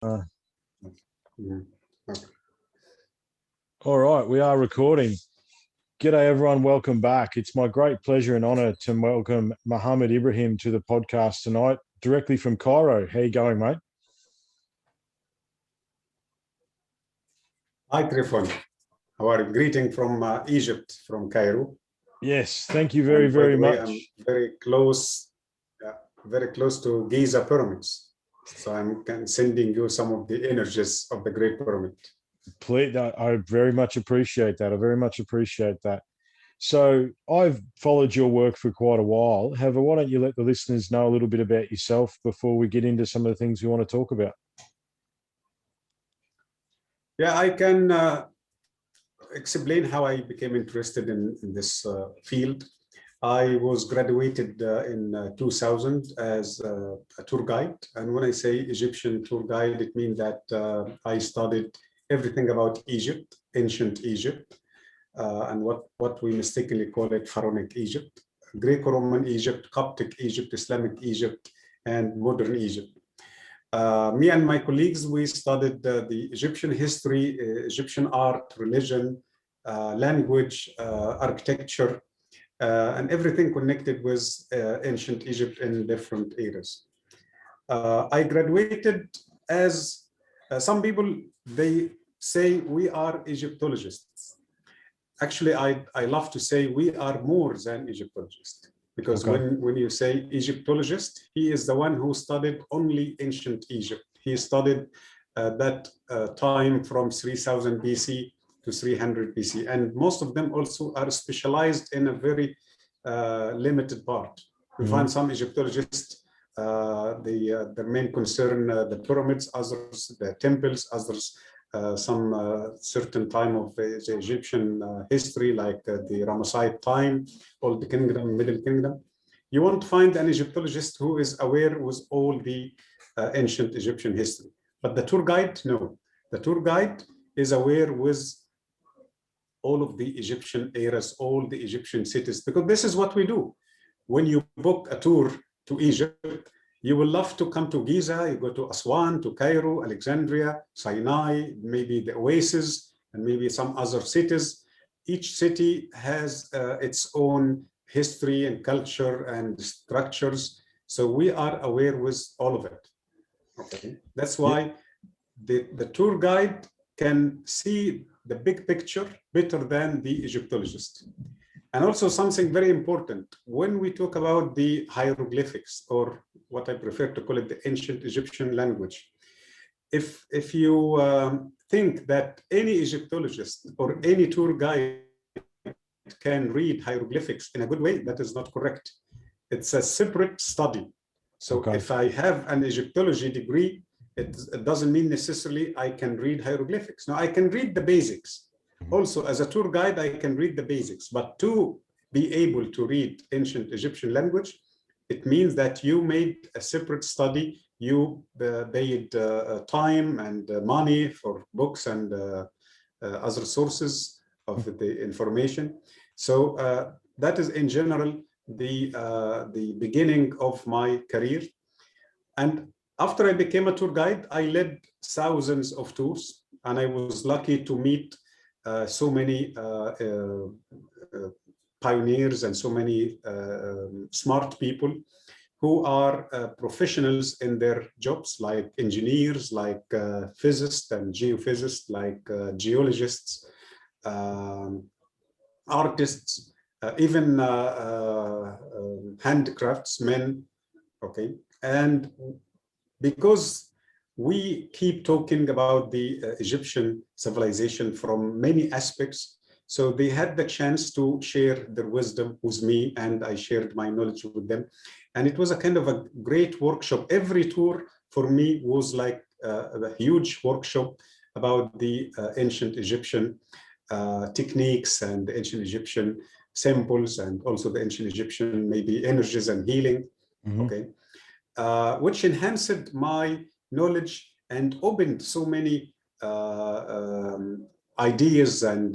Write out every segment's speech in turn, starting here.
Yeah. Okay. All right, we are recording. G'day, everyone. Welcome back. It's my great pleasure and honor to welcome Mohamed Ibrahim to the podcast tonight, directly from Cairo. How you going, mate? Hi, Trifon. How are you? Greeting from Egypt, from Cairo. Yes, thank you And by very the way, much. I'm very close to Giza pyramids. So I'm sending you some of the images of the Great Pyramid. Please, I very much appreciate that. I very much appreciate that. So I've followed your work for quite a while. However, why don't you let the listeners know a little bit about yourself before we get into some of the things we want to talk about? Yeah, I can explain how I became interested in this field. I was graduated in 2000 as a tour guide. And when I say Egyptian tour guide, it means that I studied everything about Egypt, ancient Egypt, and what we mistakenly call it Pharaonic Egypt, Greco-Roman Egypt, Coptic Egypt, Islamic Egypt, and modern Egypt. Me and my colleagues, we studied the Egyptian history, Egyptian art, religion, language, architecture, and everything connected with ancient Egypt in different eras. I graduated as some people, they say we are Egyptologists. Actually, I love to say we are more than Egyptologists. Because when you say Egyptologist, he is the one who studied only ancient Egypt. He studied that time from 3000 BC to 300 BC. And most of them also are specialized in a very limited part. You find some Egyptologists, their main concern, the pyramids, others, the temples, others, some certain time of the Egyptian history, like the Ramesside time, Old Kingdom, Middle Kingdom. You won't find an Egyptologist who is aware with all the ancient Egyptian history. But the tour guide, no. The tour guide is aware with all of the Egyptian eras, all the Egyptian cities, because this is what we do. When you book a tour to Egypt, you will love to come to Giza, you go to Aswan, to Cairo, Alexandria, Sinai, maybe the Oasis, and maybe some other cities. Each city has its own history and culture and structures. So we are aware with all of it. Okay, that's why the tour guide can see the big picture better than the Egyptologist. And also something very important, when we talk about the hieroglyphics, or what I prefer to call it, the ancient Egyptian language, if you think that any Egyptologist or any tour guide can read hieroglyphics in a good way, that is not correct. It's a separate study. So if I have an Egyptology degree, it doesn't mean necessarily I can read hieroglyphics. Now, I can read the basics. Also, as a tour guide, I can read the basics, but to be able to read ancient Egyptian language, it means that you made a separate study. You paid time and money for books and other sources of the information. So that is in general the beginning of my career. And after I became a tour guide, I led thousands of tours, and I was lucky to meet so many pioneers and so many smart people who are professionals in their jobs, like engineers, like physicists and geophysicists, like geologists, artists, even handicraftsmen. Okay, and because we keep talking about the Egyptian civilization from many aspects, so they had the chance to share their wisdom with me, and I shared my knowledge with them. And it was a kind of a great workshop. Every tour for me was like a huge workshop about the ancient Egyptian techniques and the ancient Egyptian symbols, and also the ancient Egyptian maybe energies and healing. Okay, which enhanced my knowledge and opened so many ideas and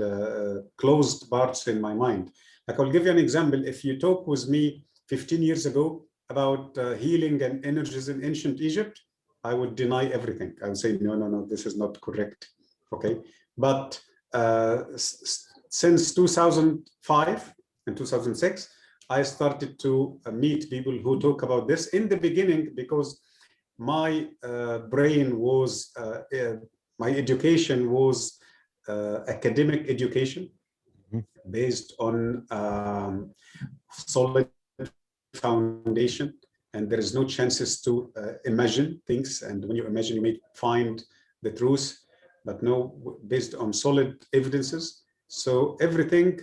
closed parts in my mind. Like, I'll give you an example. If you talk with me 15 years ago about healing and energies in ancient Egypt, I would deny everything. I would say, no, no, no, this is not correct. Okay. But since 2005 and 2006, I started to meet people who talk about this in the beginning, because my brain was, my education was academic education based on solid foundation, and there is no chances to imagine things. And when you imagine, you may find the truth, but no, based on solid evidences. So everything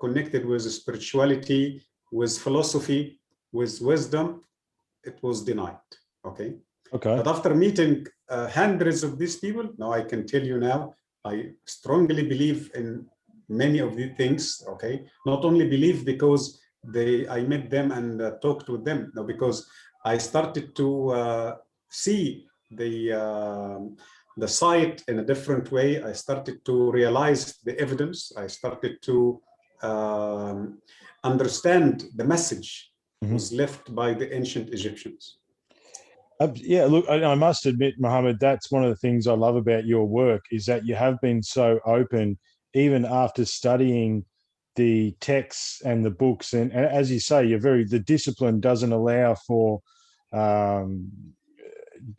connected with spirituality, with philosophy, with wisdom, it was denied. Okay. Okay. But after meeting hundreds of these people, now I can tell you now, I strongly believe in many of these things. Okay. Not only believe because I met them and talked with them. No, because I started to see the site in a different way. I started to realize the evidence. I started to understand the message was left by the ancient Egyptians. Yeah, look, I must admit, Mohammed, that's one of the things I love about your work, is that you have been so open, even after studying the texts and the books. And as you say, the discipline doesn't allow for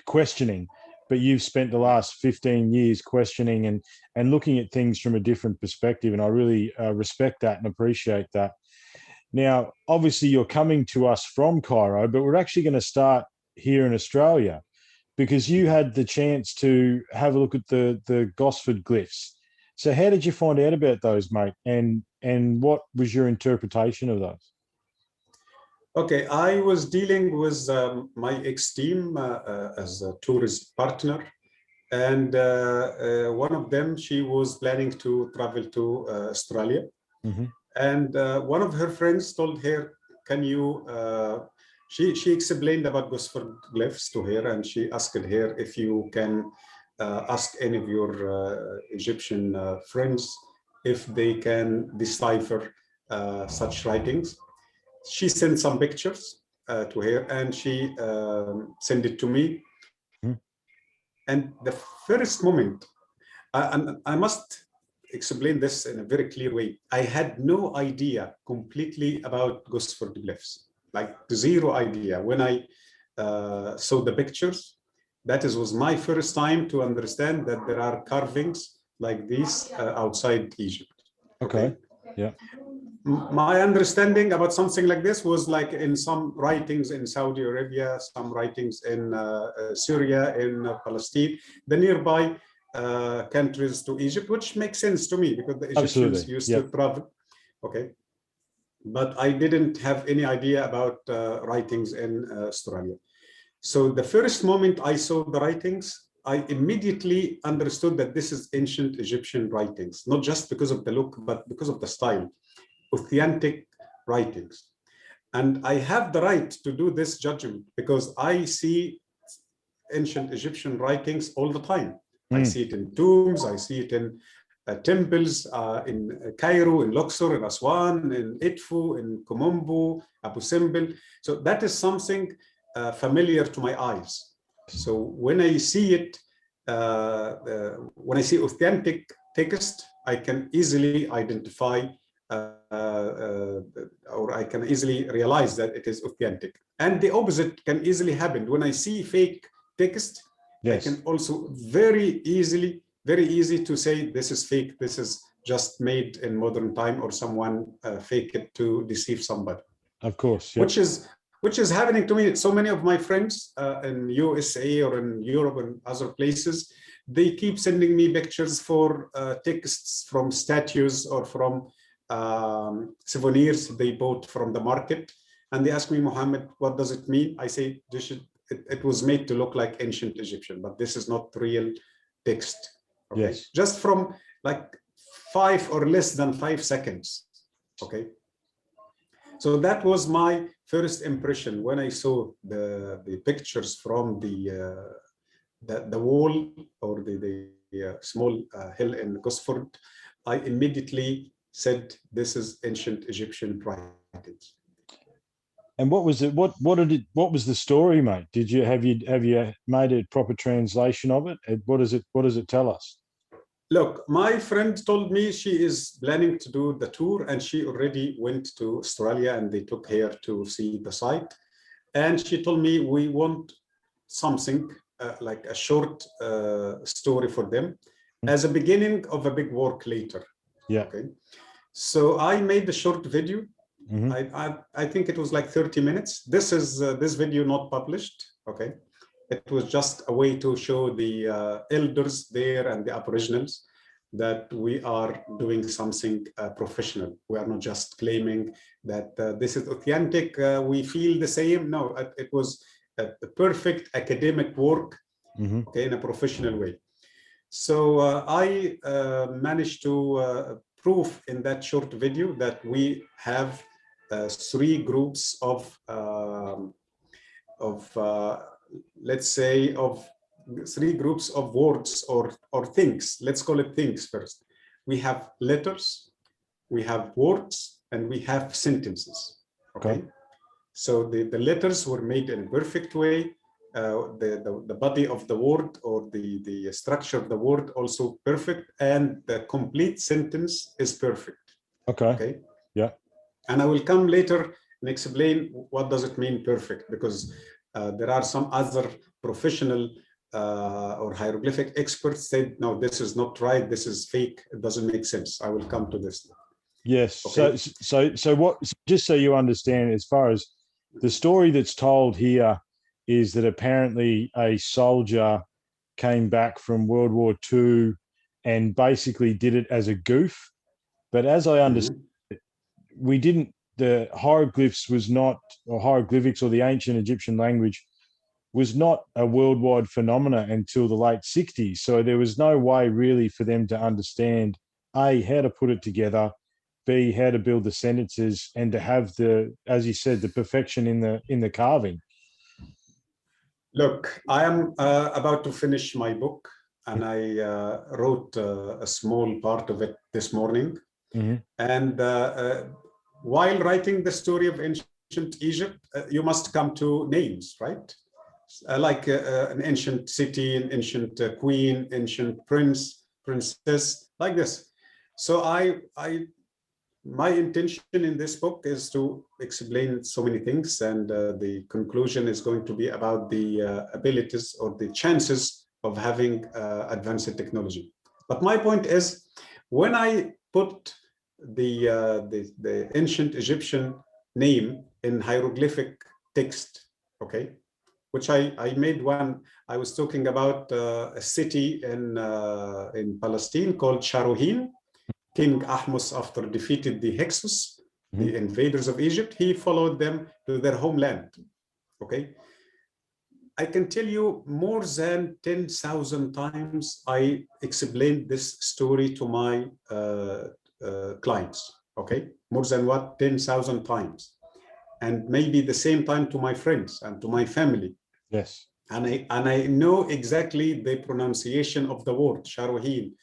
questioning, but you've spent the last 15 years questioning and looking at things from a different perspective. And I really respect that and appreciate that. Now, obviously, you're coming to us from Cairo, but we're actually going to start here in Australia, because you had the chance to have a look at the Gosford Glyphs. So how did you find out about those, mate? And what was your interpretation of those? Okay, I was dealing with my ex-team as a tourist partner. And one of them, she was planning to travel to Australia. And one of her friends told her, can you, she explained about Gosford Glyphs to her, and she asked her if you can ask any of your Egyptian friends if they can decipher such writings. She sent some pictures to her, and she sent it to me. And the first moment, I must explain this in a very clear way. I had no idea completely about Gosford Glyphs, like zero idea. When I saw the pictures, that was my first time to understand that there are carvings like these outside Egypt. Okay. Yeah. My understanding about something like this was like in some writings in Saudi Arabia, some writings in Syria, in Palestine, the nearby countries to Egypt, which makes sense to me because the Egyptians used to travel. Okay. But I didn't have any idea about writings in Australia. So the first moment I saw the writings, I immediately understood that this is ancient Egyptian writings, not just because of the look, but because of the style. Authentic writings. And I have the right to do this judgment because I see ancient Egyptian writings all the time. I see it in tombs, I see it in temples in Cairo, in Luxor, in Aswan, in Edfu, in Komombo, Abu Simbel. So that is something familiar to my eyes. So when I see it, when I see authentic text, I can easily identify or I can easily realize that it is authentic. And the opposite can easily happen. When I see fake text, I can also very easy to say this is fake, this is just made in modern time, or someone fake it to deceive somebody. Of course. Yep. Which is happening to me. So many of my friends in USA or in Europe and other places, they keep sending me pictures for texts from statues or from souvenirs they bought from the market. And they ask me, Mohammed, what does it mean? I say, it was made to look like ancient Egyptian, but this is not real text. Okay. Yes. Just from like 5 or less than 5 seconds. Okay. So that was my first impression when I saw the pictures from the wall or the small hill in Gosford. I immediately said, this is ancient Egyptian writings. And what was it? What was the story, mate? Have you made a proper translation of it? And what does it tell us? Look, my friend told me she is planning to do the tour, and she already went to Australia and they took her to see the site. And she told me we want something like a short story for them as a beginning of a big work later. Yeah. Okay. So I made a short video. Mm-hmm. I think it was like 30 minutes. This is this video not published. Okay. It was just a way to show the elders there and the Aboriginals that we are doing something professional. We are not just claiming that this is authentic. We feel the same. No, it was a perfect academic work, Mm-hmm. okay, in a professional way. So I managed to prove in that short video that we have three groups of let's say of three groups of words or things. Let's call it things first. We have letters, we have words, and we have sentences. Okay. So the letters were made in a perfect way. The body of the word or the structure of the word also perfect, and the complete sentence is perfect. Okay. Yeah. And I will come later and explain what does it mean perfect, because there are some other professional or hieroglyphic experts said, no, this is not right, this is fake, it doesn't make sense. I will come to this. Yes. Okay. So what? Just so you understand, as far as the story that's told here is that apparently a soldier came back from World War II and basically did it as a goof. But as I understand, we didn't. The hieroglyphs was not, or hieroglyphics, or the ancient Egyptian language was not a worldwide phenomena until the late 60s. So there was no way really for them to understand A, how to put it together, B, how to build the sentences, and to have the, as you said, the perfection in the carving. Look, I am about to finish my book, and I wrote a small part of it this morning. Mm-hmm. And while writing the story of ancient Egypt, you must come to names, right? Like an ancient city, an ancient queen, ancient prince, princess, like this. So my intention in this book is to explain so many things, and the conclusion is going to be about the abilities or the chances of having advanced technology. But my point is, when I put the ancient Egyptian name in hieroglyphic text, okay, which I made one. I was talking about a city in Palestine called Sharuhin. King Ahmose, after defeated the Hyksos, the invaders of Egypt, he followed them to their homeland. Okay. I can tell you more than 10,000 times I explained this story to my clients. Okay. More than what? 10,000 times. And maybe the same time to my friends and to my family. Yes. And I know exactly the pronunciation of the word, Sharuhin.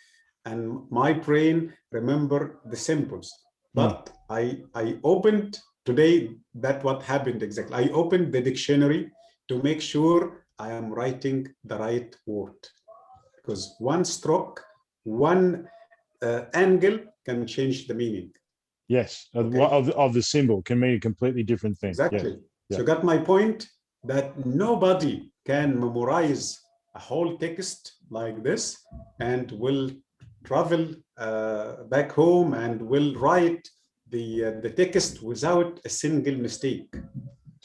And my brain remember the symbols. But I opened today, that what happened exactly. I opened the dictionary to make sure I am writing the right word. Because one stroke, one angle can change the meaning. Yes, Okay? of the symbol can mean a completely different thing. Exactly. Yeah. So you got my point, that nobody can memorize a whole text like this and will travel back home and will write the text without a single mistake.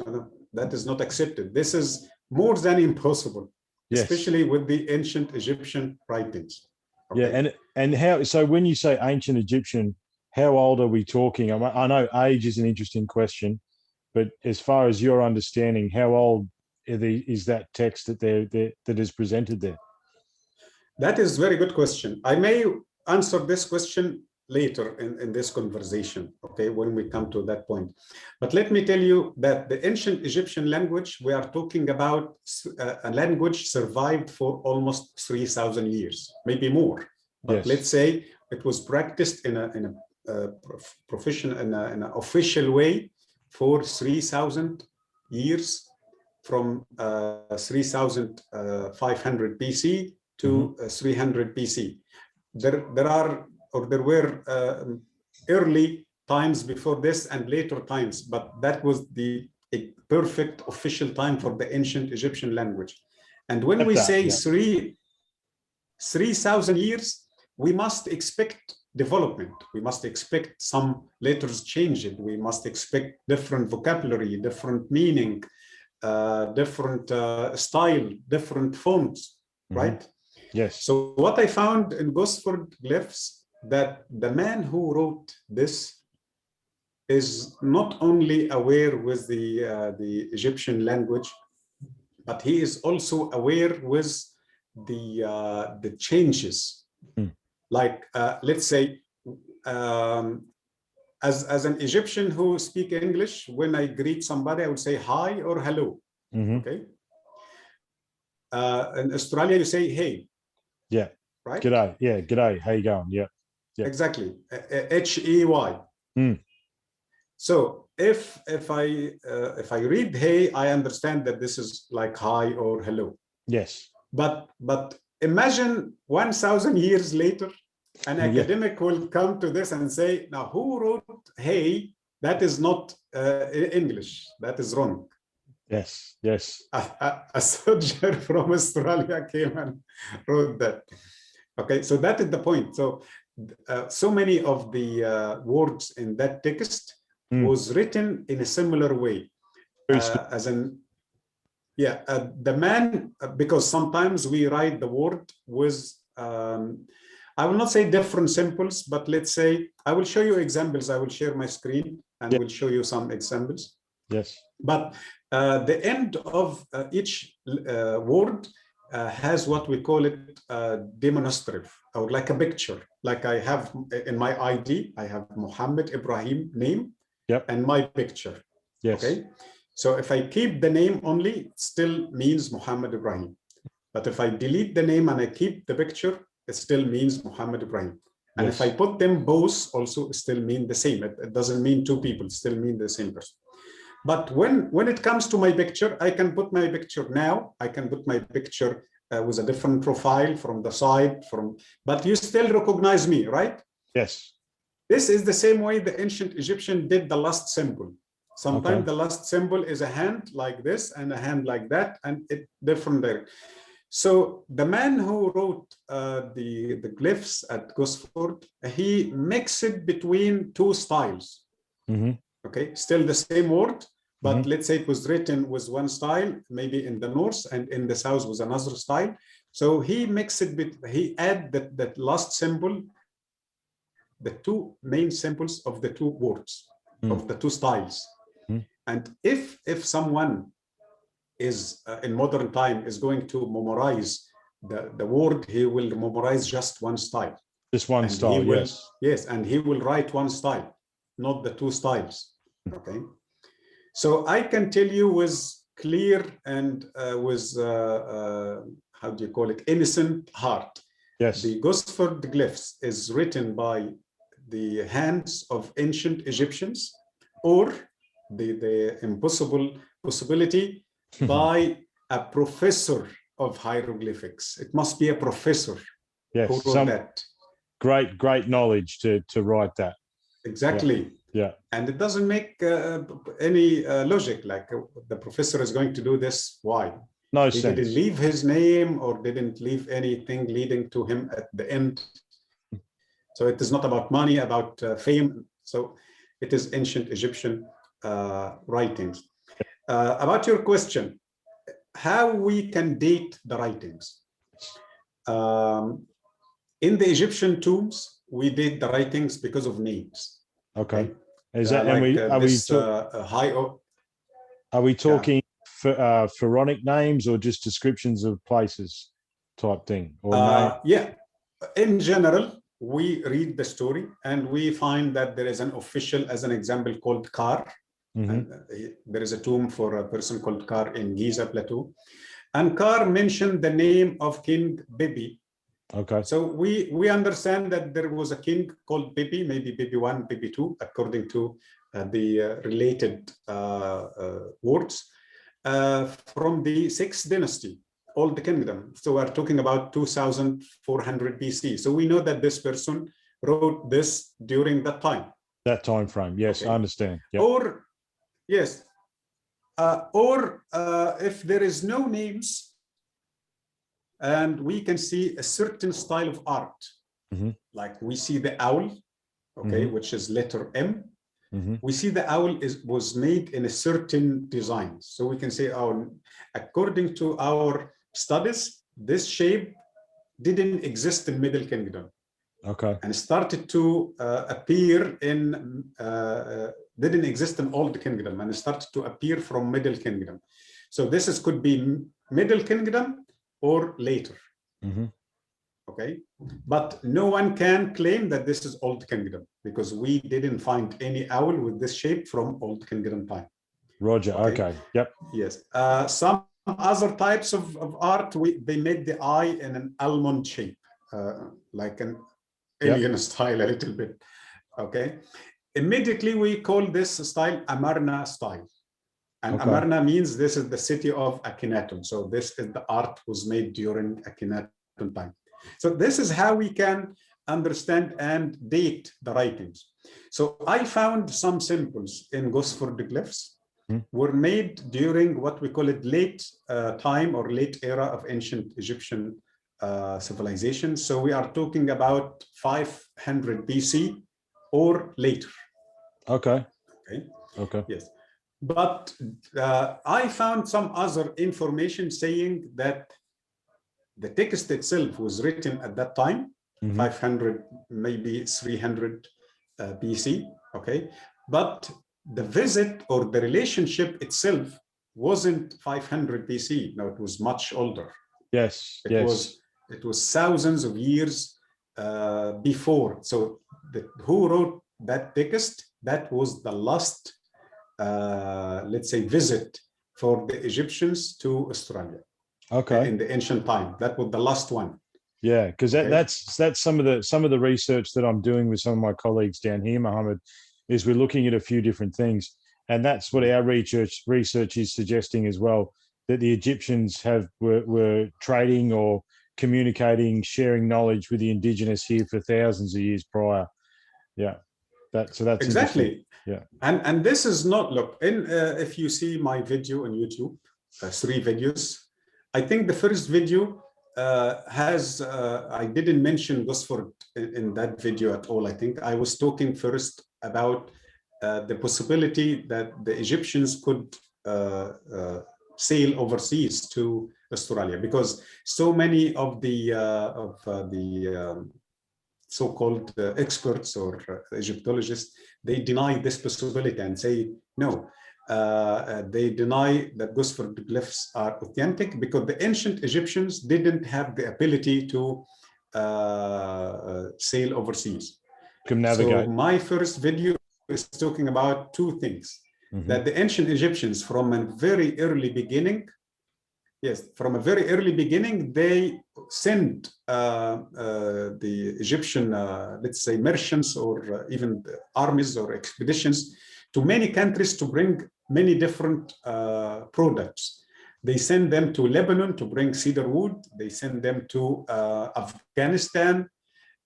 No, that is not accepted. This is more than impossible, yes. Especially with the ancient Egyptian writings. Okay? Yeah, and how? So when you say ancient Egyptian, how old are we talking? I know age is an interesting question, but as far as your understanding, how old is that text that is presented there? That is a very good question. I may answer this question later in this conversation, okay, when we come to that point. But let me tell you that the ancient Egyptian language, we are talking about a language survived for almost 3,000 years, maybe more. But yes, let's say it was practiced in a professional, in an official way for 3,000 years, from 3,500 BC to 300 BC. There were early times before this and later times, but that was a perfect official time for the ancient Egyptian language. And when we say 3,000 years, we must expect development. We must expect some letters changing. We must expect different vocabulary, different meaning, different style, different fonts, right? Yes. So what I found in Gosford Glyphs, that the man who wrote this is not only aware with the Egyptian language, but he is also aware with the changes. Like let's say, as an Egyptian who speak English, when I greet somebody, I would say hi or hello. Okay. In Australia, you say hey. Yeah. Right. G'day. Yeah. G'day. How you going? Yeah. Yeah. Exactly. H-E-Y. So if I read hey, I understand that this is like hi or hello. Yes. But imagine 1,000 years later, an academic will come to this and say, now who wrote hey? That is not English. That is wrong. Yes. Yes. A soldier from Australia came and wrote that. Okay, so that is the point. So so many of the words in that text was written in a similar way, as an the man, because sometimes we write the word with I will not say different symbols, but let's say I will show you examples. I will share my screen and will show you some examples. Yes. But the end of each word has what we call it demonstrative, or like a picture. Like I have in my ID, I have Mohamed Ibrahim name and my picture. Yes. Okay. So if I keep the name only, it still means Mohamed Ibrahim. But if I delete the name and I keep the picture, it still means Mohamed Ibrahim. And if I put them both, also still mean the same. It doesn't mean two people, still mean the same person. But when it comes to my picture, I can put my picture now. I can put my picture with a different profile from the side, but you still recognize me, right? Yes. This is the same way the ancient Egyptian did the last symbol. Sometimes the last symbol is a hand like this and a hand like that, and it different there. So the man who wrote the glyphs at Gosford, he mixed between two styles. Okay, still the same word, but let's say it was written with one style, maybe in the north, and in the south was another style. So he mixed it, he added that last symbol, the two main symbols of the two words, of the two styles. And if someone is in modern time is going to memorize the word, he will memorize just one style. Just one style, yes. Yes, and he will write one style, not the two styles. Okay. So I can tell you with clear and with, how do you call it, innocent heart. Yes. The Gosford Glyphs is written by the hands of ancient Egyptians, or the impossible possibility by a professor of hieroglyphics. It must be a professor who wrote that. Great knowledge to write that. Exactly. Yeah. And it doesn't make any logic, like the professor is going to do this. Why? No he sense. Didn't leave his name or didn't leave anything leading to him at the end. So it is not about money, about fame. So it is ancient Egyptian writings. About your question, how we can date the writings. In the Egyptian tombs, we date the writings because of names. Okay. Is that like, are we talking pharaonic names or just descriptions of places type thing? Or yeah, in general, we read the story and we find that there is an official, as an example, called Kar. And there is a tomb for a person called Kar in Giza Plateau. And Kar mentioned the name of King Bibi. Okay. So we understand that there was a king called Bibi, maybe Bibi 1, Bibi 2, according to the related words from the 6th dynasty, Old Kingdom. So we're talking about 2400 BC. So we know that this person wrote this during that time. That time frame, yes, Okay. I understand. Yep. Or yes, if there is no names, and we can see a certain style of art, like we see the owl, okay, which is letter M. We see the owl was made in a certain design. So we can say, according to our studies, this shape didn't exist in Middle Kingdom. Okay. And started to appear in, didn't exist in Old Kingdom, and started to appear from Middle Kingdom. So this could be Middle Kingdom or later. Okay, but no one can claim that this is Old Kingdom because we didn't find any owl with this shape from Old Kingdom time. Roger. Okay. Yep. Yes. Some other types of art, they made the eye in an almond shape, like an alien style a little bit. Okay. Immediately we call this style Amarna style. And Amarna means this is the city of Akhenaten. So this is the art was made during Akhenaten time. So this is how we can understand and date the writings. So I found some symbols in Gosford Glyphs were made during what we call it late time or late era of ancient Egyptian civilization. So we are talking about 500 BC or later. Okay. Yes. But I found some other information saying that the text itself was written at that time, 500, maybe 300 BC, okay? But the visit or the relationship itself wasn't 500 BC. No, it was much older. Yes, it was thousands of years before. So who wrote that text? That was the last, let's say, visit for the Egyptians to Australia. Okay. In the ancient time, that was the last one. Yeah, because that's some of the research that I'm doing with some of my colleagues down here, Mohamed, is we're looking at a few different things, and that's what our research is suggesting as well, that the Egyptians were trading or communicating, sharing knowledge with the indigenous here for thousands of years prior. Yeah, that's exactly. Yeah, and this is not, look, if you see my video on YouTube, 3 videos. I think the first video I didn't mention Gosford in that video at all. I think I was talking first about the possibility that the Egyptians could sail overseas to Australia, because so many of the so-called experts or Egyptologists, they deny this possibility and say no. They deny that Gosford Glyphs are authentic because the ancient Egyptians didn't have the ability to sail overseas. So my first video is talking about 2 things. That the ancient Egyptians from a very early beginning, they sent the Egyptian, let's say, merchants or even armies or expeditions to many countries to bring many different products. They send them to Lebanon to bring cedar wood. They send them to Afghanistan.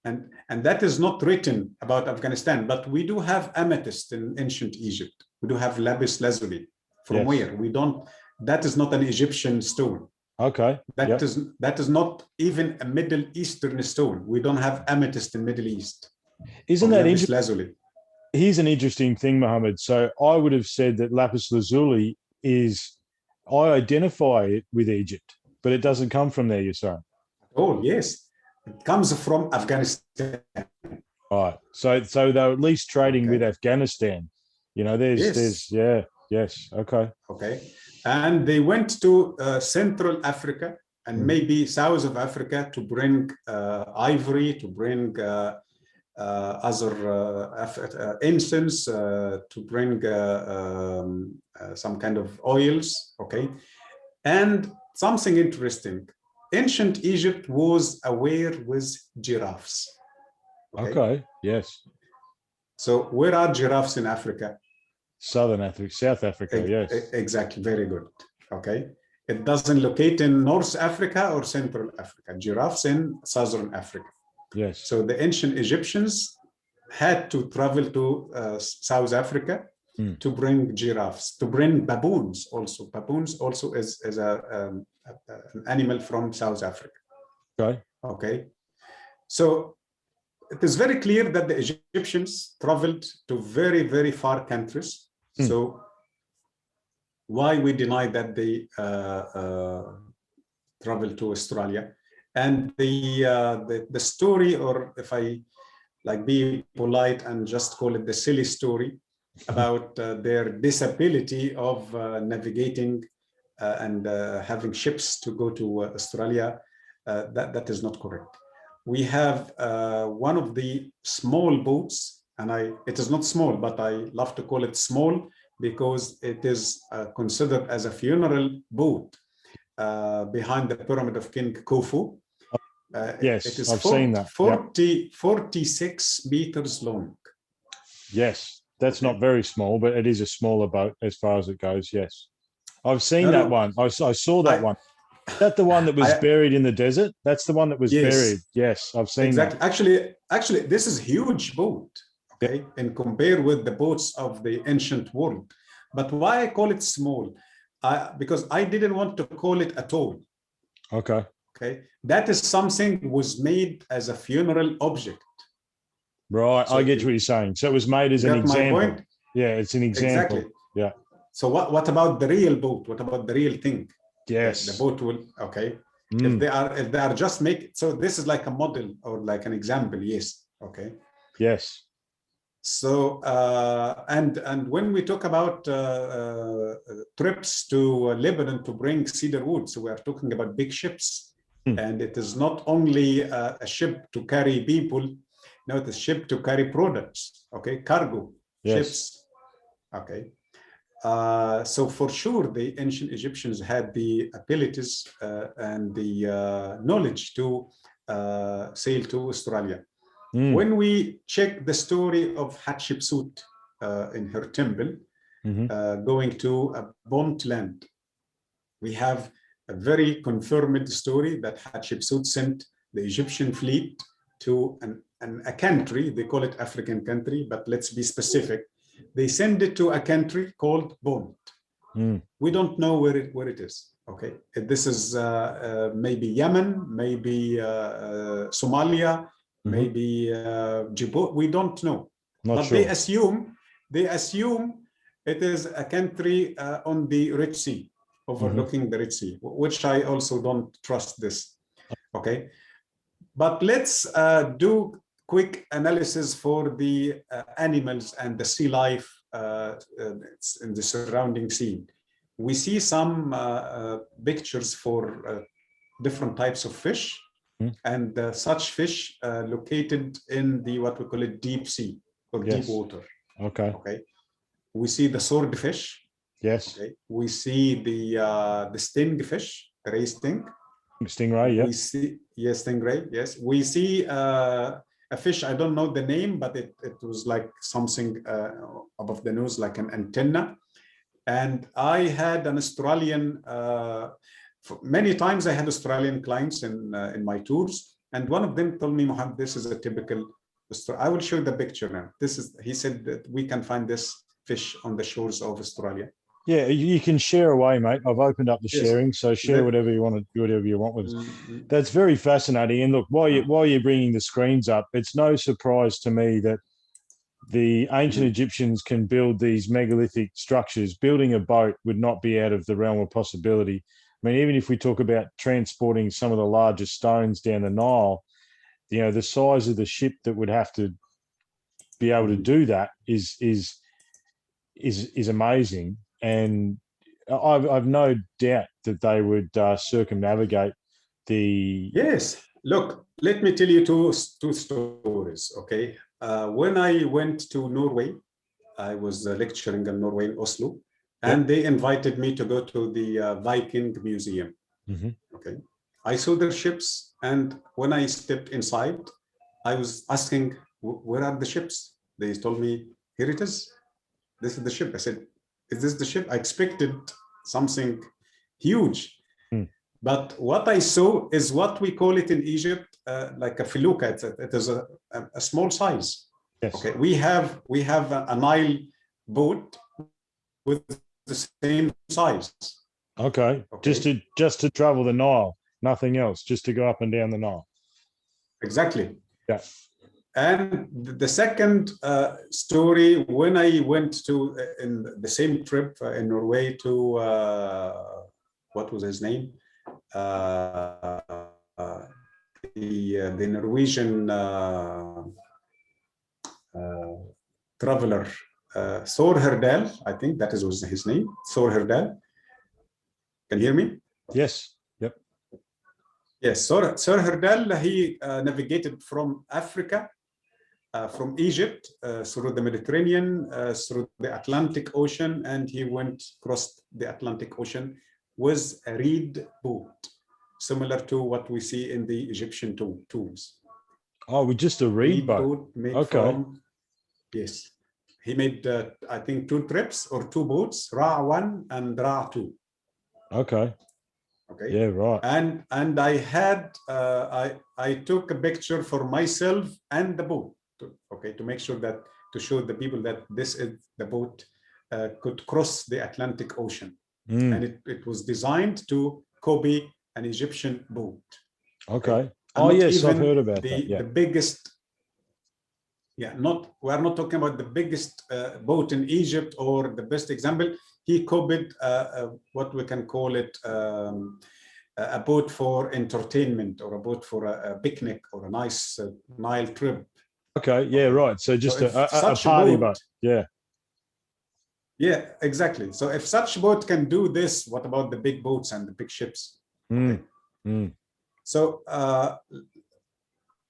And that is not written about Afghanistan, but we do have amethyst in ancient Egypt. We do have lapis lazuli. From where? We don't, that is not an Egyptian stone. Okay. That is not even a Middle Eastern stone. We don't have amethyst in Middle East. Isn't that interesting? Here's an interesting thing, Mohamed. So I would have said that lapis lazuli I identify it with Egypt, but it doesn't come from there, you're saying? Oh, yes. It comes from Afghanistan. All right. So they're at least trading with Afghanistan. You know, Okay. And they went to Central Africa and maybe South of Africa to bring ivory, to bring other incense, to bring some kind of oils, okay? And something interesting, ancient Egypt was aware with giraffes. Okay, yes. So where are giraffes in Africa? Southern Africa, South Africa, yes. Exactly, very good. Okay. It doesn't locate in North Africa or Central Africa. Giraffes in Southern Africa. Yes. So the ancient Egyptians had to travel to South Africa to bring giraffes, to bring baboons also. Baboons also is an animal from South Africa. Okay. Okay. So it is very clear that the Egyptians traveled to very, very far countries. So why we deny that they traveled to Australia? And the story, or if I like be polite and just call it the silly story about their disability of navigating and having ships to go to Australia, that is not correct. We have one of the small boats, and it is not small, but I love to call it small because it is considered as a funeral boat behind the pyramid of King Khufu. Yes, it is I've seen that. 46 meters long. Yes, that's not very small, but it is a smaller boat as far as it goes. Yes, I've seen that one. I saw that one. Is that the one that was buried in the desert? That's the one that was buried. Yes, I've seen that. Actually, this is a huge boat, okay, and compare with the boats of the ancient world. But why I call it small? Because I didn't want to call it at all. Okay. Okay, that is something was made as a funeral object. Right, so I get what you're saying. So it was made as an example. My point? Yeah, it's an example. Exactly. Yeah. So what about the real boat? What about the real thing? Yes. The boat will, okay. If they are just so this is like a model or like an example, yes. Okay. Yes. So and when we talk about trips to Lebanon to bring cedar wood, so we are talking about big ships. And it is not only a ship to carry people, no, it is a ship to carry products, okay, cargo, ships, okay. So for sure, the ancient Egyptians had the abilities and the knowledge to sail to Australia. When we check the story of Hatshepsut in her temple, going to a burnt land, we have a very confirmed story that Hatshepsut sent the Egyptian fleet to a country, they call it African country, but let's be specific. They send it to a country called Bond. We don't know where it is, okay? This is maybe Yemen, maybe Somalia, maybe Djibouti, we don't know. But sure. They assume it is a country on the Red Sea, overlooking the Red Sea, which I also don't trust this, okay? But let's do quick analysis for the animals and the sea life in the surrounding scene. We see some pictures for different types of fish, and such fish located in the what we call it deep sea or deep water. Okay. Okay. We see the swordfish. Yes. Okay. We see the stingfish, the ray sting. Stingray, yeah. We see, yes, stingray, yes. We see a fish, I don't know the name, but it was like something above the nose, like an antenna. And I had an Australian, many times I had Australian clients in my tours. And one of them told me, Mohamed, this is a typical, I will show you the picture now. He said that we can find this fish on the shores of Australia. Yeah, you can share away, mate. I've opened up the sharing, so share whatever you want with us. That's very fascinating. And look, while you're bringing the screens up, it's no surprise to me that the ancient Egyptians can build these megalithic structures. Building a boat would not be out of the realm of possibility. I mean, even if we talk about transporting some of the largest stones down the Nile, you know, the size of the ship that would have to be able to do that is amazing. And I've no doubt that they would circumnavigate the... Yes. Look, let me tell you two stories, okay? When I went to Norway, I was lecturing in Norway, in Oslo, and they invited me to go to the Viking Museum, okay? I saw their ships, and when I stepped inside, I was asking, where are the ships? They told me, here it is. this is the ship. I said, is this the ship? I expected something huge. But what I saw is what we call it in Egypt, like a felucca. It is a small size. Yes. Okay, we have a Nile boat with the same size. Okay. Just to travel the Nile, nothing else, just to go up and down the Nile. Exactly. Yeah. And the second story, when I went to in the same trip in Norway to what was his name? The Norwegian traveler, Thor Herdal, I think that was his name, Thor Herdal. Can you hear me? Yes. Yep. Yes, Thor Herdal, he navigated from Africa, from Egypt, through the Mediterranean, through the Atlantic Ocean, and he went across the Atlantic Ocean with a reed boat, similar to what we see in the Egyptian tombs. Oh, with just a reed boat. Made Okay. from, yes. He made, I think, 2 trips or 2 boats, Ra 1 and Ra 2. Okay. Okay. Yeah, right. And I had, I took a picture for myself and the boat, to make sure that, to show the people that this is the boat could cross the Atlantic Ocean. And it was designed to copy an Egyptian boat. Okay. Oh, yes, I've heard about that. Yeah. The biggest, we're not talking about the biggest boat in Egypt or the best example. He copied what we can call it a boat for entertainment, or a boat for a picnic, or a nice Nile trip. Okay. Yeah, right. So just a party boat. Yeah. Yeah, exactly. So if such boat can do this, what about the big boats and the big ships? Okay. So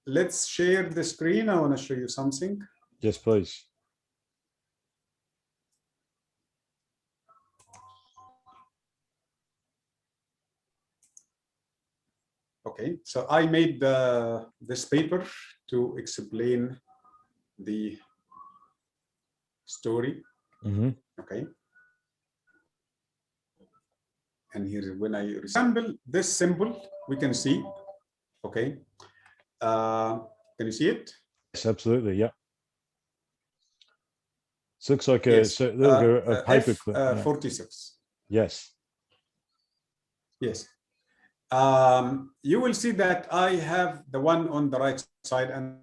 let's share the screen. I want to show you something. Yes, please. Okay, so I made this paper to explain the story. Okay. And here, when I resemble this symbol, we can see. Okay. Can you see it? Yes, absolutely. Yeah. It looks like a paper clip. 46. Yes. Yes. You will see that I have the one on the right side and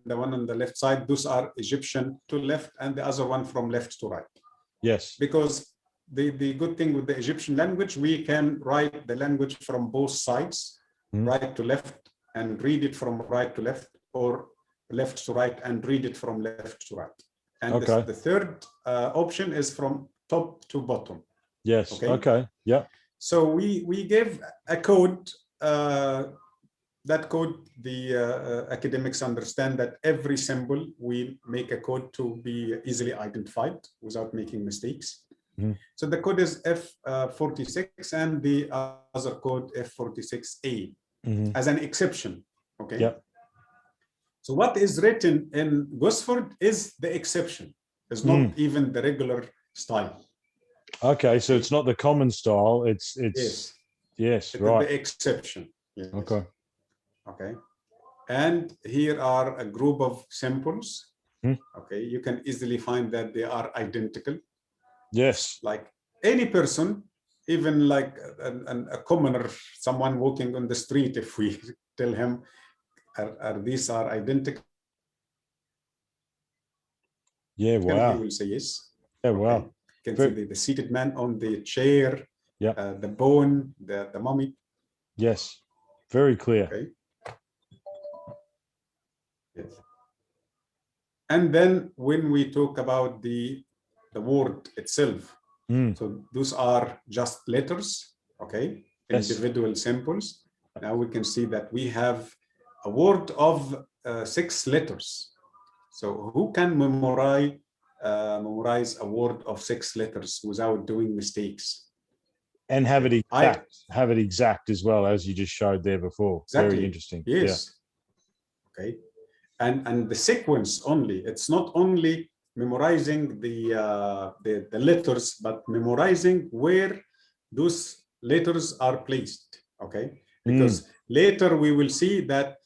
the one on the left side. Those are Egyptian to left, and the other one from left to right. Yes. Because the good thing with the Egyptian language, we can write the language from both sides, right to left, and read it from right to left, or left to right and read it from left to right. And the third option is from top to bottom. Yes. Okay. Yeah. So we gave a code. That code, the academics understand that every symbol, we make a code to be easily identified without making mistakes. So the code is F46 and the other code F46A as an exception. Okay. Yeah. So what is written in Gosford is the exception. It's not even the regular style. Okay, so it's not the common style. It's yes, right. The exception. Yes. Okay. Okay. And here are a group of samples. Okay, you can easily find that they are identical. Yes. Like any person, even like a commoner, someone walking on the street, if we tell him, these are identical? Yeah, wow. He will say yes. Yeah, wow. Okay. You can see the seated man on the chair, yeah, the bone, the mummy. Yes, very clear. Okay. Yes. And then when we talk about the word itself, so those are just letters, okay, individual samples. Now we can see that we have a word of 6 letters. So who can memorize a word of 6 letters without doing mistakes? And have it exact as well, as you just showed there before. Exactly. Very interesting. Yes. Yeah. Okay. and the sequence only. It's not only memorizing the letters, but memorizing where those letters are placed. Okay, because later we will see that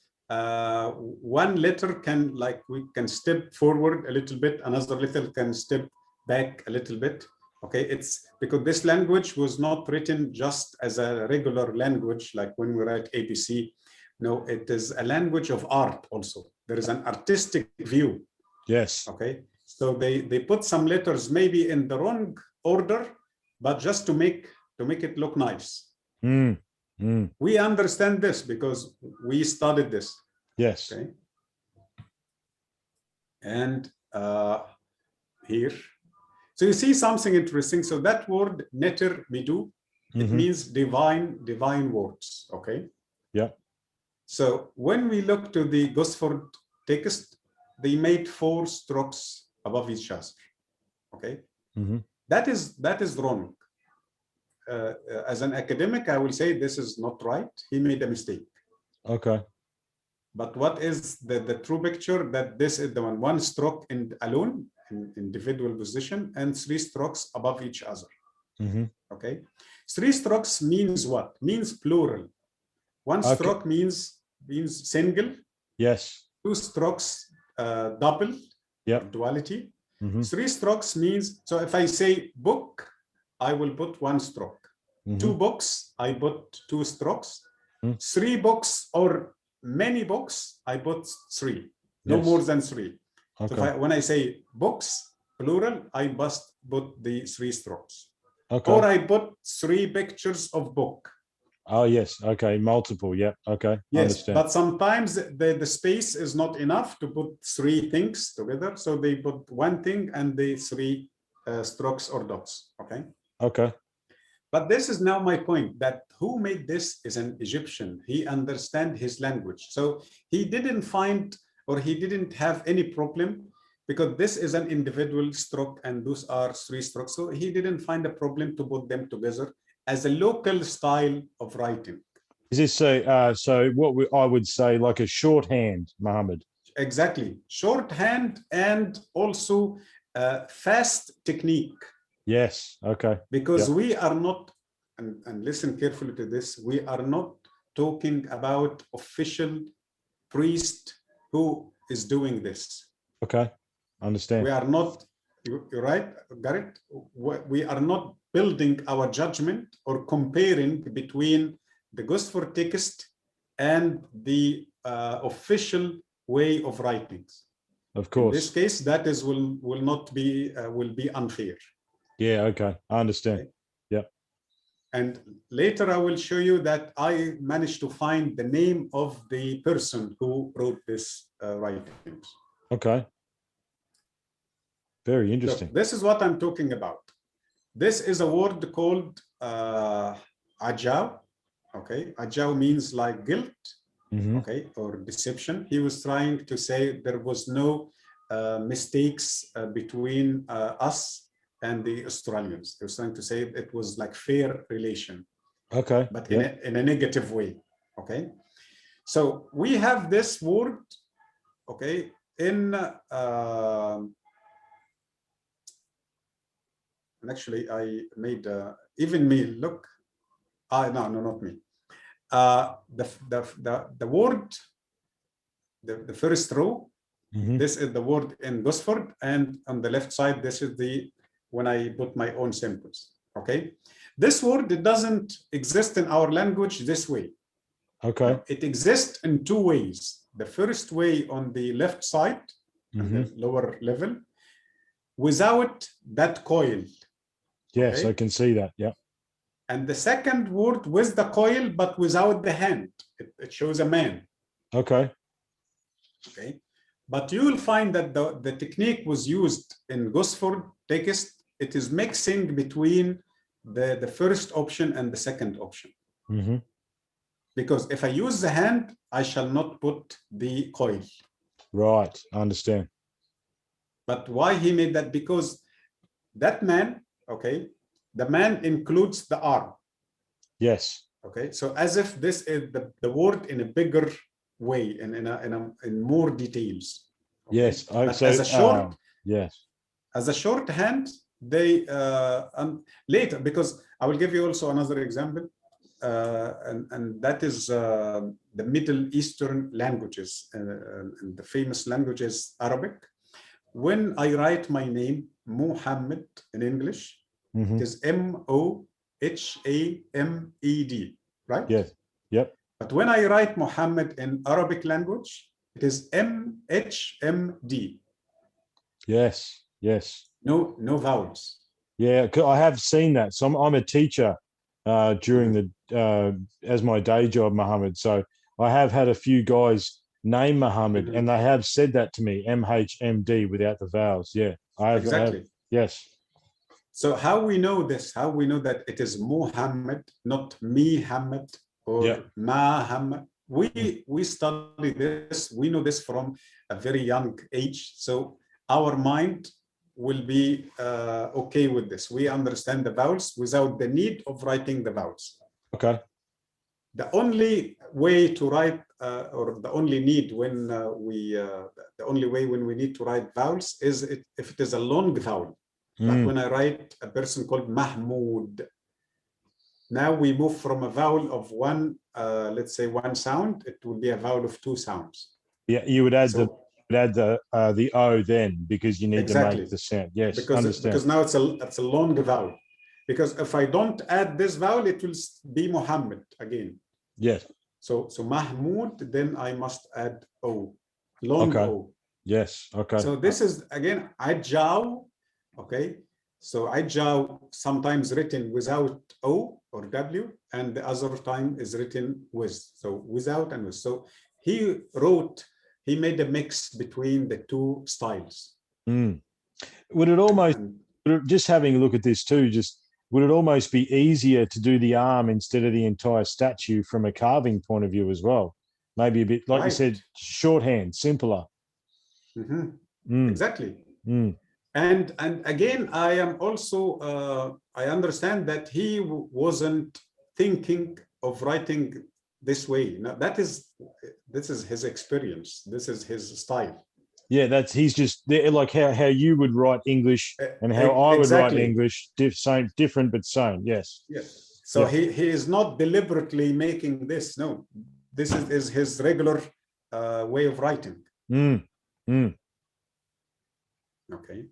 one letter can, like, we can step forward a little bit, another letter can step back a little bit. Okay, it's because this language was not written just as a regular language, like when we write ABC. No, it is a language of art also. There is an artistic view. Yes. Okay, so they put some letters maybe in the wrong order, but just to make it look nice. We understand this because we studied this. Yes. Okay, and here, so you see something interesting. So that word neter midu, it means divine words. Okay. Yeah. So when we look to the Gosford text, they made 4 strokes above each other. Okay, that is wrong. As an academic, I will say this is not right. He made a mistake. Okay. But what is the true picture? That this is the one stroke in alone, in individual position, and 3 strokes above each other. Okay, 3 strokes means what? Means plural. 1 stroke means single. Yes. 2 strokes double. Yep. Duality. 3 strokes means, so if I say book, I will put 1 stroke. 2 books, I put 2 strokes. 3 books or many books, I put 3. No more than 3. Okay. So when I say books, plural, I must put the 3 strokes. Okay. Or I put 3 pictures of book. Oh, yes. Okay. Multiple. Yeah. Okay. Yes. Understand. But sometimes the space is not enough to put 3 things together. So they put 1 thing and the 3 strokes or dots. Okay. Okay. But this is now my point, that who made this is an Egyptian. He understands his language. So he didn't find, or he didn't have any problem, because this is an individual stroke and those are 3 strokes. So he didn't find a problem to put them together as a local style of writing. Is this so what I would say like a shorthand, Mohamed? Exactly. Shorthand and also fast technique. Yes. Okay. Because we are not, and listen carefully to this, we are not talking about official priest who is doing this. Okay. Understand. We are not, you're right, Garrett? We are not building our judgment or comparing between the Gosford text and the official way of writing. Of course. In this case, that is will not be will be unfair. Yeah. Okay. I understand. Okay. Yeah. And later I will show you that I managed to find the name of the person who wrote this writings. Okay. Very interesting. So this is what I'm talking about. This is a word called ajaw. Okay, ajaw means like guilt. Okay, or deception. He was trying to say there was no mistakes between us and the Australians. He was trying to say it was like fair relation. Okay. But in a negative way. Okay. So we have this word, okay, in and actually I made even me look. No, not me. The word, the first row, this is the word in Gosford, and on the left side, this is the when I put my own samples. Okay, this word, it doesn't exist in our language this way. Okay. It exists in 2 ways. The first way on the left side, the lower level, without that coil. Yes, okay? I can see that. Yeah. And the second word with the coil, but without the hand. It shows a man. Okay. Okay. But you will find that the technique was used in Gosford text. It is mixing between the first option and the second option. Because if I use the hand, I shall not put the coil. Right. I understand. But why he made that? Because that man, okay, the man includes the arm. Yes. Okay. So as if this is the word in a bigger way and in more details. Okay? Yes. But as a short, yes. as a shorthand, they later, because I will give you also another example, and that is the Middle Eastern languages, and the famous language is Arabic. When I write my name, Mohammed, in English, it is Mohamed, right? Yes. Yep. But when I write Mohammed in Arabic language, it is MHMD. Yes. Yes. No vowels. Yeah, I have seen that. So I'm a teacher during the as my day job, Mohammed. So I have had a few guys name Mohammed, and they have said that to me, MHMD without the vowels. Yeah, I have. Exactly. Yes. So how we know this? How we know that it is Muhammad, not Muhammad or Muhammad? We study this. We know this from a very young age. So our mind will be okay with this. We understand the vowels without the need of writing the vowels. Okay. The only way to write, or the only need when the only way when we need to write vowels is if it is a long vowel. Like when I write a person called Mahmoud. Now we move from a vowel of one, let's say one sound, it will be a vowel of two sounds. Yeah, you would add the O then, because you need to make the sound. Yes, because now it's a long vowel. Because if I don't add this vowel, it will be Muhammad again. Yes. So Mahmoud, then I must add O, long O. Yes. Okay. So this is again Ajao. Okay. So Ajao sometimes written without O or W, and the other time is written with. So without and with. So he made a mix between the two styles. Would it almost, just having a look at this too, would it almost be easier to do the arm instead of the entire statue from a carving point of view as well? Maybe a bit, like you said, shorthand, simpler. Exactly. And again, I am also, I understand that he wasn't thinking of writing this way. Now, this is his experience. This is his style. Yeah, he's just like how you would write English and how I would write English, different but same. Yes. Yes. So he is not deliberately making this. No, this is his regular way of writing. Okay.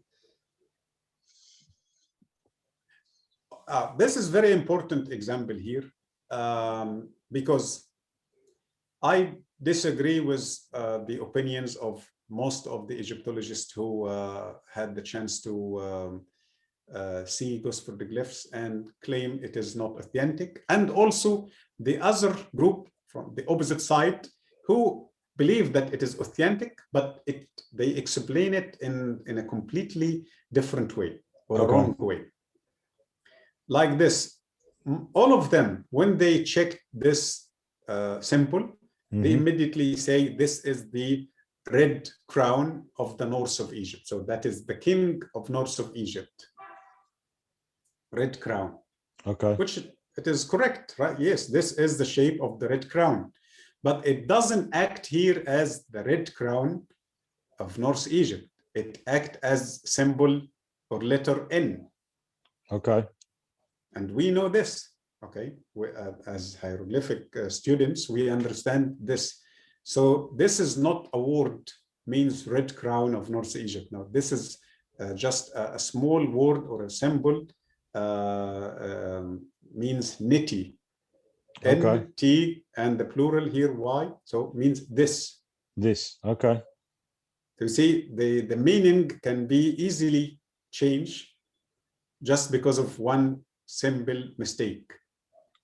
This is very important example here, because I disagree with the opinions of most of the Egyptologists who had the chance to see Gosford Glyphs and claim it is not authentic, and also the other group from the opposite side who believe that it is authentic, but they explain it in a completely different way or a wrong way. Like this, all of them, when they check this symbol, they immediately say this is the red crown of the north of Egypt. So that is the king of north of Egypt. Red crown. Okay. Which it is correct, right? Yes, this is the shape of the red crown. But it doesn't act here as the red crown of North Egypt. It acts as symbol or letter N. Okay. And we know this, okay? As hieroglyphic students, we understand this. So this is not a word means red crown of North Egypt. No, this is just a small word or a symbol means niti. Okay. N-T and the plural here, Y, so means this. This, okay. So you see, the meaning can be easily changed just because of one symbol mistake.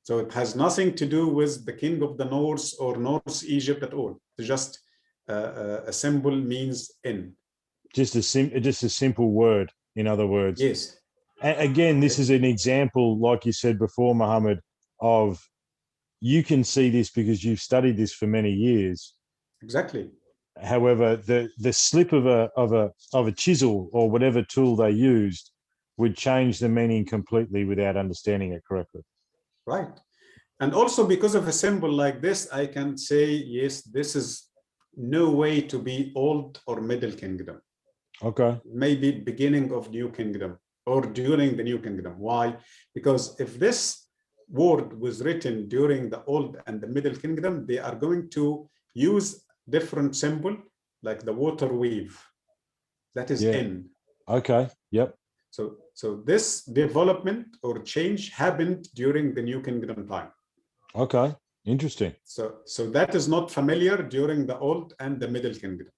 So it has nothing to do with the king of the north or North Egypt at all. It's just a symbol means N. Just a simple word, in other words. Yes. Again, this is an example, like you said before, Mohammed, of you can see this because you've studied this for many years. Exactly. However, the slip of a chisel or whatever tool they used would change the meaning completely without understanding it correctly. Right. And also because of a symbol like this, I can say, yes, this is no way to be old or middle kingdom. Okay. Maybe beginning of new kingdom or during the new kingdom. Why? Because if this word was written during the old and the middle kingdom, they are going to use different symbol like the water wave. That is Yeah. N. Okay. Yep. So this development or change happened during the new kingdom time. Okay. Interesting. So that is not familiar during the old and the middle kingdom.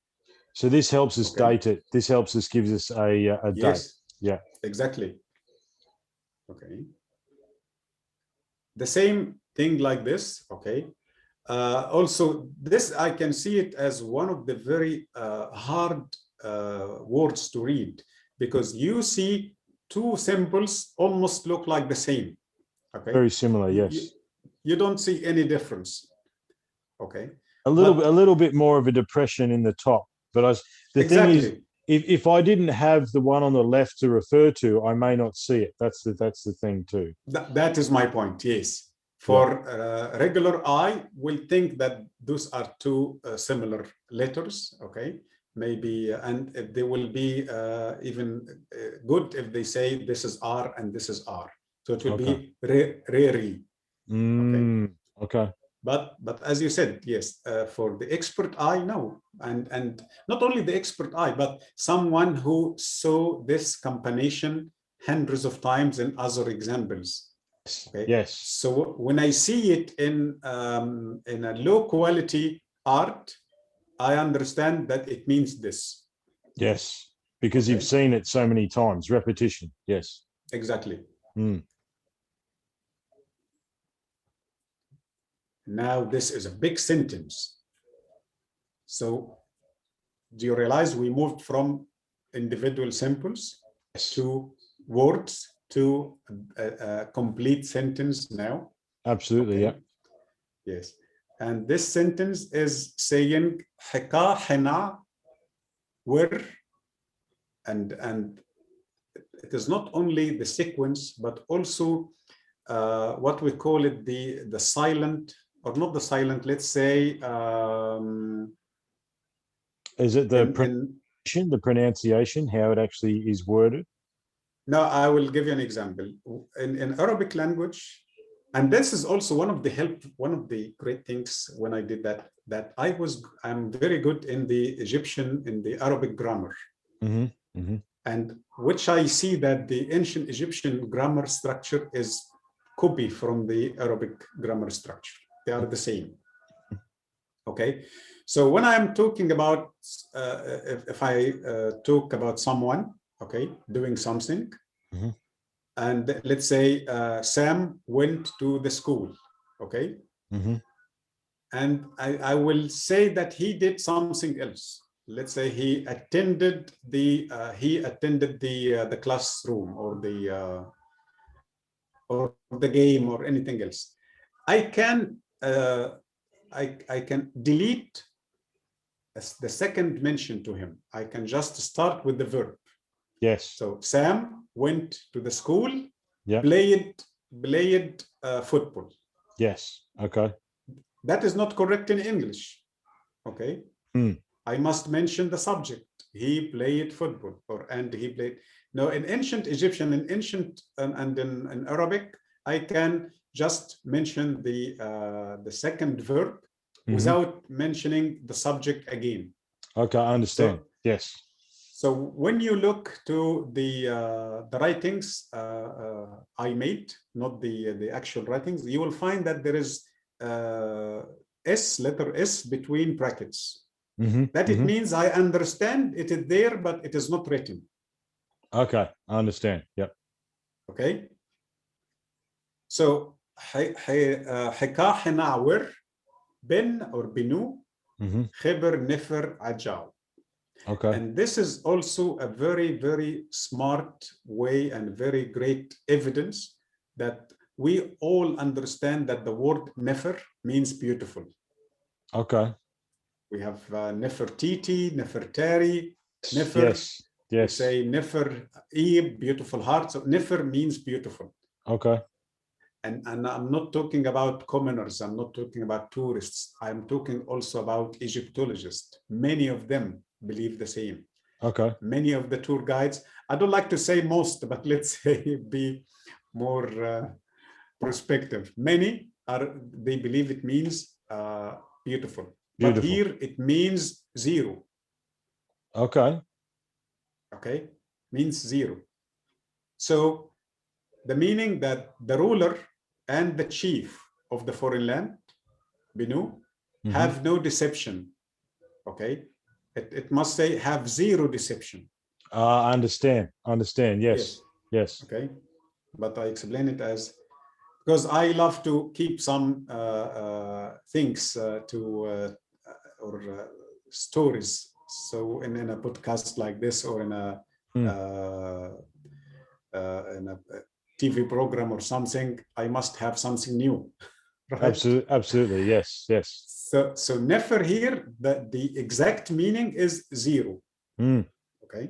So this helps us Okay. date it. This helps us, gives us a date. Yes. Yeah. Exactly. Okay. The same thing like this. Okay. Also, this I can see it as one of the very hard words to read, because you see two symbols almost look like the same. Okay. Very similar. Yes. You don't see any difference. Okay. A little bit more of a depression in the top, but the thing is, if I didn't have the one on the left to refer to, I may not see it. That's the thing too. That is my point. Yes. For regular eye, will think that those are two similar letters. Okay. Maybe, and if they will be even good if they say this is R and this is R. So it will be re. Okay. But as you said, yes, for the expert eye, no, and not only the expert eye, but someone who saw this combination hundreds of times in other examples. Okay. Yes. So when I see it in a low quality art, I understand that it means this. Yes, because you've seen it so many times. Repetition. Yes. Exactly. Now this is a big sentence. So do you realize we moved from individual symbols to words to a complete sentence now? Absolutely. Yeah. Yes. And this sentence is saying حكا حنا were, and it is not only the sequence, but also what we call it the silent, or not the silent, let's say is it the pronunciation, how it actually is worded? No, I will give you an example. In Arabic language, and this is also one of the great things when I did that I'm very good in the Arabic grammar. And which I see that the ancient Egyptian grammar structure is copy from the Arabic grammar structure. They are the same. Okay. So when I'm talking about, if I talk about someone, okay, doing something, and let's say Sam went to the school, okay, and I will say that he did something else. Let's say he attended the classroom or the game or anything else. I can delete the second mention to him. I can just start with the verb. Yes. So Sam went to the school, yeah, played football. Yes. Okay. That is not correct in English. Okay. I must mention the subject. He played football, and he played. No, in ancient Egyptian, in ancient and in Arabic, I can just mention the second verb without mentioning the subject again. Okay, I understand. So, yes. So when you look to the writings I made, not the actual writings, you will find that there is letter S between brackets. It means I understand it is there, but it is not written. Okay, I understand. Yep. Okay. So حكا حنا ور بن or binu خبر نفر عجاو. Okay. And this is also a very, very smart way and very great evidence that we all understand that the word nefer means beautiful. Okay. We have Nefertiti, Nefertari, Nefer. Yes. Yes. We say Nefer, beautiful heart. So Nefer means beautiful. Okay. And I'm not talking about commoners, I'm not talking about tourists, I'm talking also about Egyptologists. Many of them believe the same. Okay. Many of the tour guides, I don't like to say most, but let's say be more perspective. Many they believe it means beautiful. But Beautiful. here it means zero. Okay. Okay, means zero. So the meaning that the ruler and the chief of the foreign land, Binu, have no deception. Okay, it must say have zero deception. I understand. Understand. Yes. Yes. Yes. Okay, but I explain it as, because I love to keep some things or stories. So in a podcast like this, or in a TV program or something, I must have something new. Right? Absolutely. Absolutely. Yes. Yes. So nefer here, the exact meaning is zero. Okay.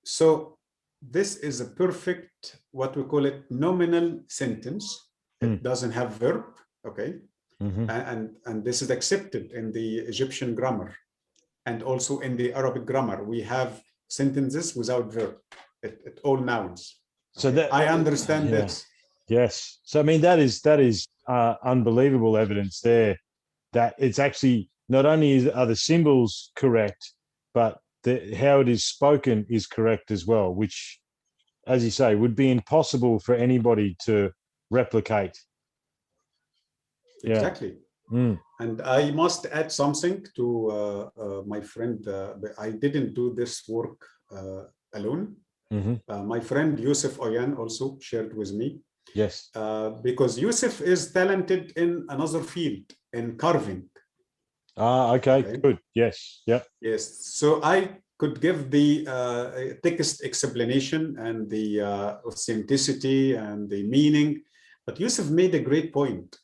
So this is a perfect, what we call it, nominal sentence. It doesn't have verb. Okay. And this is accepted in the Egyptian grammar, and also in the Arabic grammar. We have sentences without verb. It all nouns. So Okay? that I understand this. Yes. So I mean that is unbelievable evidence there that it's actually not only are the symbols correct, but how it is spoken is correct as well, which, as you say, would be impossible for anybody to replicate. Exactly. And I must add something to my friend. I didn't do this work alone. My friend Yusuf Oyan also shared with me. Yes. Because Yusuf is talented in another field, in carving. Okay. Good. Yes. Yep. Yes. So I could give the text explanation and the authenticity and the meaning. But Yusuf made a great point.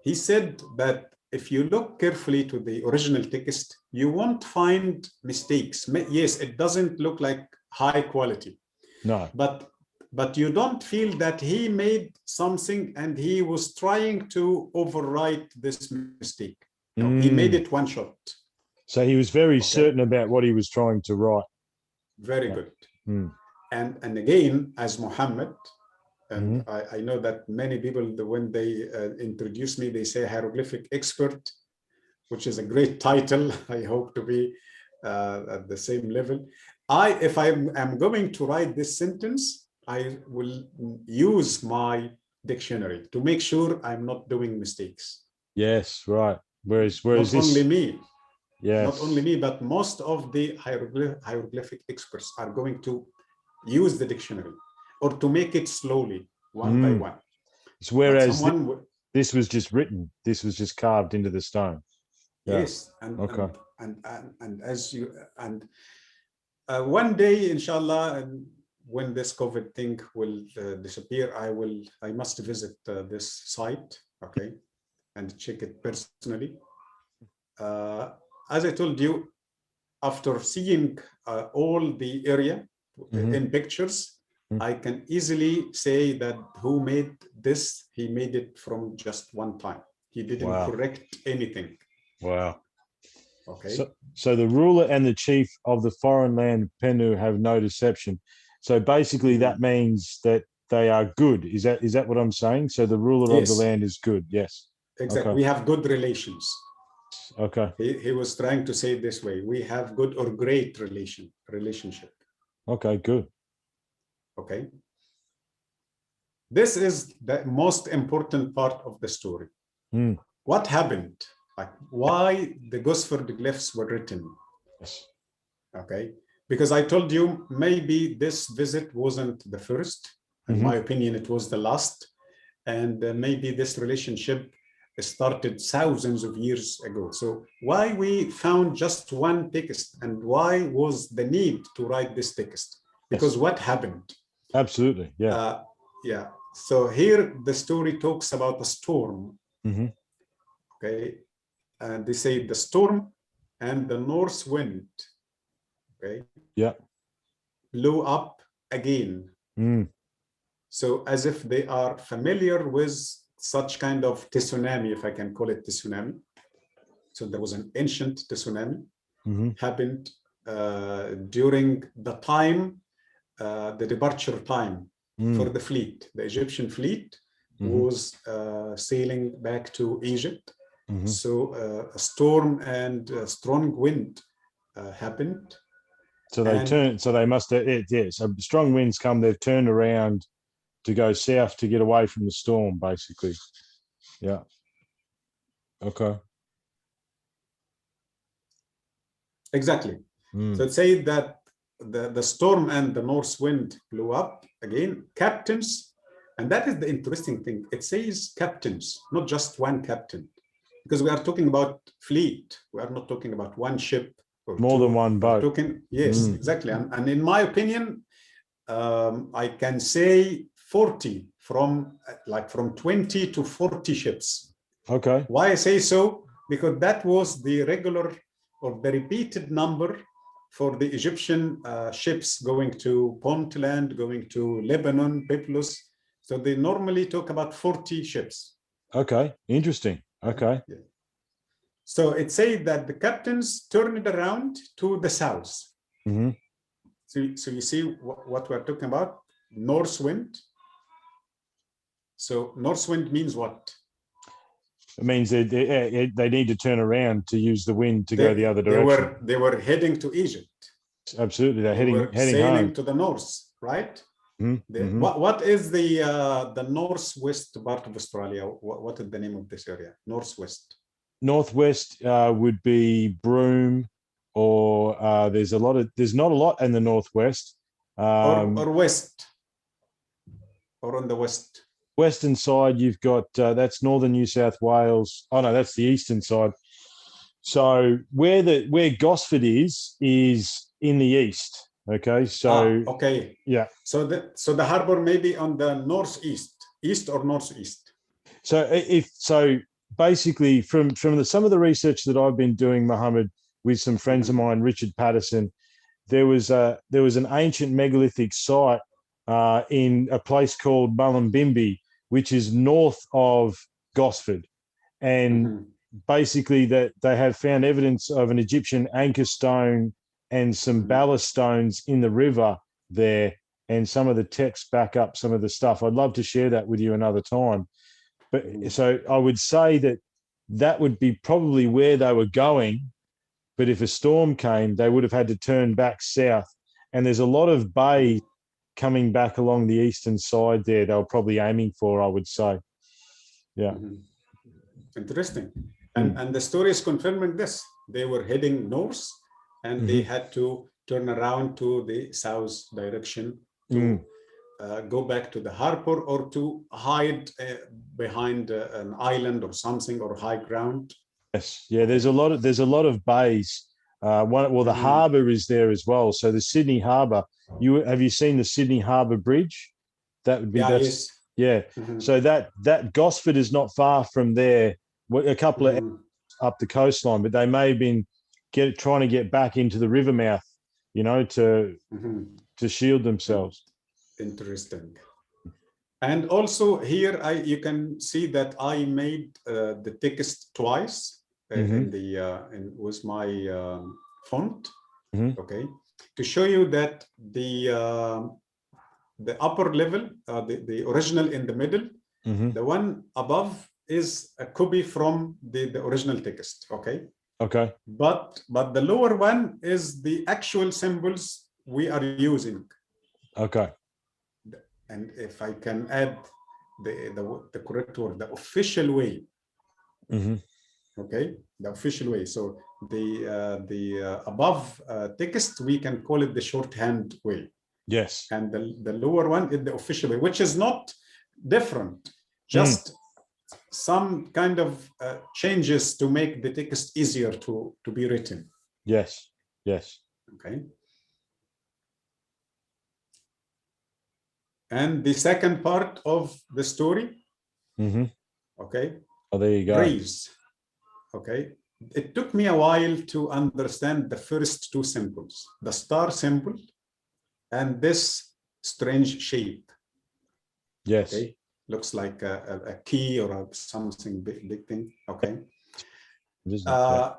He said that if you look carefully to the original text, you won't find mistakes. Yes, it doesn't look like high quality. No. But you don't feel that he made something and he was trying to overwrite this mistake. No, he made it one shot. So he was very certain about what he was trying to write. Very good. And again, as Mohammed, and I know that many people, when they introduce me, they say hieroglyphic expert, which is a great title. I hope to be at the same level. If I'm going to write this sentence, I will use my dictionary to make sure I'm not doing mistakes. Yes, right. Whereas not this, only me, yes, not only me, but most of the hieroglyphic experts are going to use the dictionary or to make it slowly, one by one. So whereas this was just written, this was just carved into the stone. Yes, and as you one day, inshallah, when this COVID thing will disappear, I must visit this site, okay, and check it personally. As I told you, after seeing all the area in pictures, I can easily say that who made this, he made it from just one time. He didn't correct anything. Wow. Okay. So the ruler and the chief of the foreign land Penu have no deception. So basically that means that they are good. Is that what I'm saying? So the ruler of the land is good. Yes. Exactly. We have good relations. Okay. He was trying to say it this way. We have good or great relationship. Okay, good. Okay. This is the most important part of the story. What happened? Like why the Gosford Glyphs were written? Yes. Okay. Because I told you maybe this visit wasn't the first. In my opinion, it was the last. And maybe this relationship started thousands of years ago. So why we found just one text, and why was the need to write this text? Because what happened? Absolutely. Yeah. Yeah. So here the story talks about a storm. Okay. And they say the storm and the north wind, okay, yeah, blew up again. So as if they are familiar with such kind of tsunami, if I can call it tsunami. So there was an ancient tsunami happened during the time, the departure time for the fleet. The Egyptian fleet was sailing back to Egypt. So a storm and a strong wind happened. So they turned. So they must have. Yeah. So strong winds come. They've turned around to go south to get away from the storm, basically. Yeah. Okay. Exactly. So it said that the storm and the north wind blew up again. Captains, and that is the interesting thing. It says captains, not just one captain, because we are talking about fleet. We are not talking about one ship or more two. than one boat. Yes, exactly. And in my opinion, I can say 40 from 20 to 40 ships. Okay. Why I say so? Because that was the regular or the repeated number for the Egyptian ships going to Puntland, going to Lebanon, Byblos. So they normally talk about 40 ships. Okay, interesting. Okay. Yeah. So it said that the captains turned around to the south. So you see what we're talking about? North wind. So north wind means what? It means they need to turn around to use the wind to go the other direction. They were heading to Egypt. Absolutely, they're heading sailing home. to the north, right? What is the northwest part of Australia? What is the name of this area? Northwest. Northwest would be Broome, or there's not a lot in the northwest. Or west, or on the west. Western side, you've got that's northern New South Wales. Oh no, that's the eastern side. So where Gosford is in the east. Okay, so okay, yeah. So the harbour may be on the northeast, east or northeast. So basically, from some of the research that I've been doing, Mohammed, with some friends of mine, Richard Patterson, there was an ancient megalithic site in a place called Mullumbimby, which is north of Gosford, and basically that they have found evidence of an Egyptian anchor stone and some ballast stones in the river there, and some of the texts back up some of the stuff. I'd love to share that with you another time. But so I would say that would be probably where they were going. But if a storm came, they would have had to turn back south. And there's a lot of bays coming back along the eastern side there. They were probably aiming for, I would say. Yeah. Interesting. And the story is confirming this. They were heading north, and they had to turn around to the south direction to go back to the harbor or to hide behind an island or something, or high ground. Yes, yeah. There's a lot of bays. The harbour is there as well. So the Sydney Harbour. Have you seen the Sydney Harbour Bridge? That would be yes. Yeah. So that Gosford is not far from there. A couple of up the coastline, but they may have been trying to get back into the river mouth, to shield themselves. Interesting. And also here, you can see that I made the text twice with my font. Okay, to show you that the upper level, the original in the middle, the one above is a copy from the original text. Okay. Okay. But the lower one is the actual symbols we are using. Okay. And if I can add the correct word, the official way. Okay, the official way. So the above text, we can call it the shorthand way. Yes. And the lower one is the official way, which is not different, just some kind of changes to make the text easier to be written. Yes. Yes. Okay. And the second part of the story. Okay. Oh, there you go. Rays. Okay. It took me a while to understand the first two symbols, the star symbol and this strange shape. Yes. Okay, looks like a key or something big thing. Okay. Isn't it? Yeah.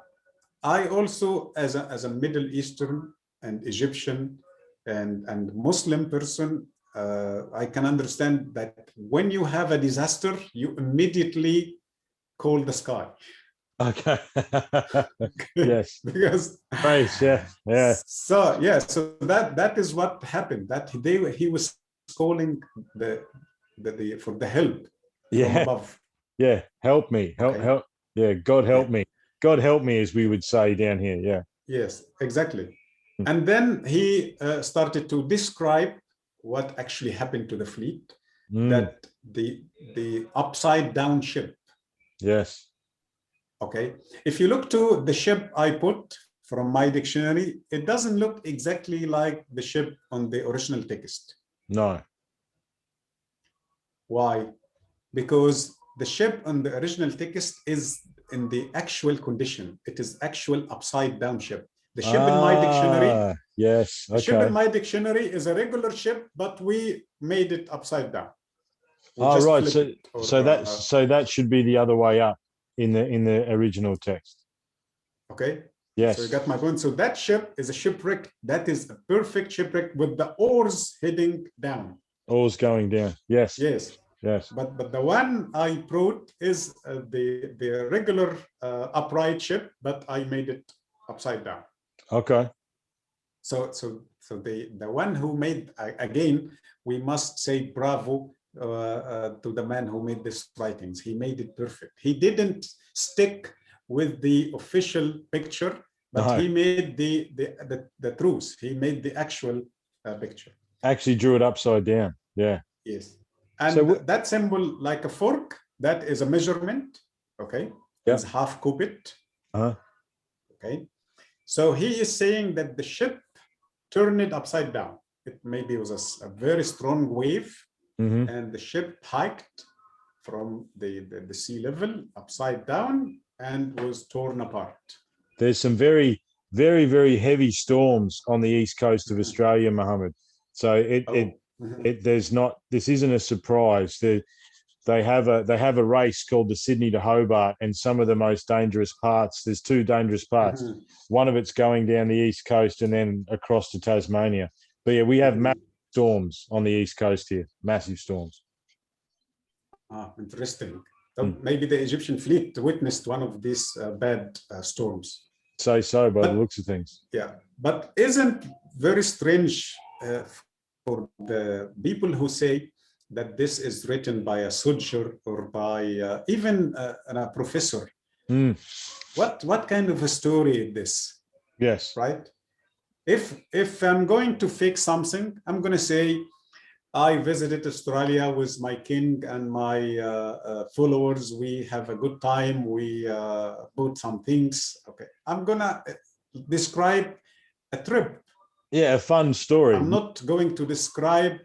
I also, as a Middle Eastern and Egyptian and Muslim person, I can understand that when you have a disaster, you immediately call the sky. Okay. Yes. Because Praise. Yeah. Yeah. so yeah, so that is what happened. That he was calling the for the help from Yeah. above. Yeah. Help me. Help. Okay. Help. Yeah. God Yeah. help me. God help me, as we would say down here. Yeah. Yes, exactly. And then he started to describe what actually happened to the fleet, Mm. that the upside down ship. Yes. Okay. If you look to the ship I put from my dictionary, it doesn't look exactly like the ship on the original text. No. Why? Because the ship on the original text is in the actual condition. It is actual upside down ship. The ship in my dictionary, Ah. Yes. the ship in Okay. my dictionary is a regular ship, but we made it upside down. We Oh, just right. flipped So, it. Or that should be the other way up in the original text. okay. So you Yes. got my point. So that ship is a shipwreck. That is a perfect shipwreck with the oars heading down. All's going down. Yes. Yes. Yes. But the one I brought is the regular upright ship, but I made it upside down. Okay. So the one who made, again, we must say bravo to the man who made these writings. He made it perfect. He didn't stick with the official picture, but No. he made the truth. He made the actual picture. Actually drew it upside down. Yeah. Yes. So And that symbol, like a fork, that is a measurement. Okay. yeah. It's half cubit. Uh-huh. Okay. So he is saying that the ship turned it upside down. It maybe was a very strong wave, Mm-hmm. and the ship hiked from the sea level upside down and was torn apart. There's some very, very, very heavy storms on the east coast of Australia, Mohammed. So there's not, this isn't a surprise. They have a race called the Sydney to Hobart, and some of the most dangerous parts. There's two dangerous parts. One of it's going down the east coast and then across to Tasmania. But yeah, we have massive storms on the east coast here. Massive storms. Interesting. So maybe the Egyptian fleet witnessed one of these bad storms. Say so by the looks of things. Yeah, but isn't very strange for the people who say that this is written by a soldier or by even a professor. What kind of a story is this? Yes. Right? If I'm going to fix something, I'm going to say, I visited Australia with my king and my followers. We have a good time. We bought some things. Okay. I'm going to describe a trip. Yeah, a fun story. I'm not going to describe,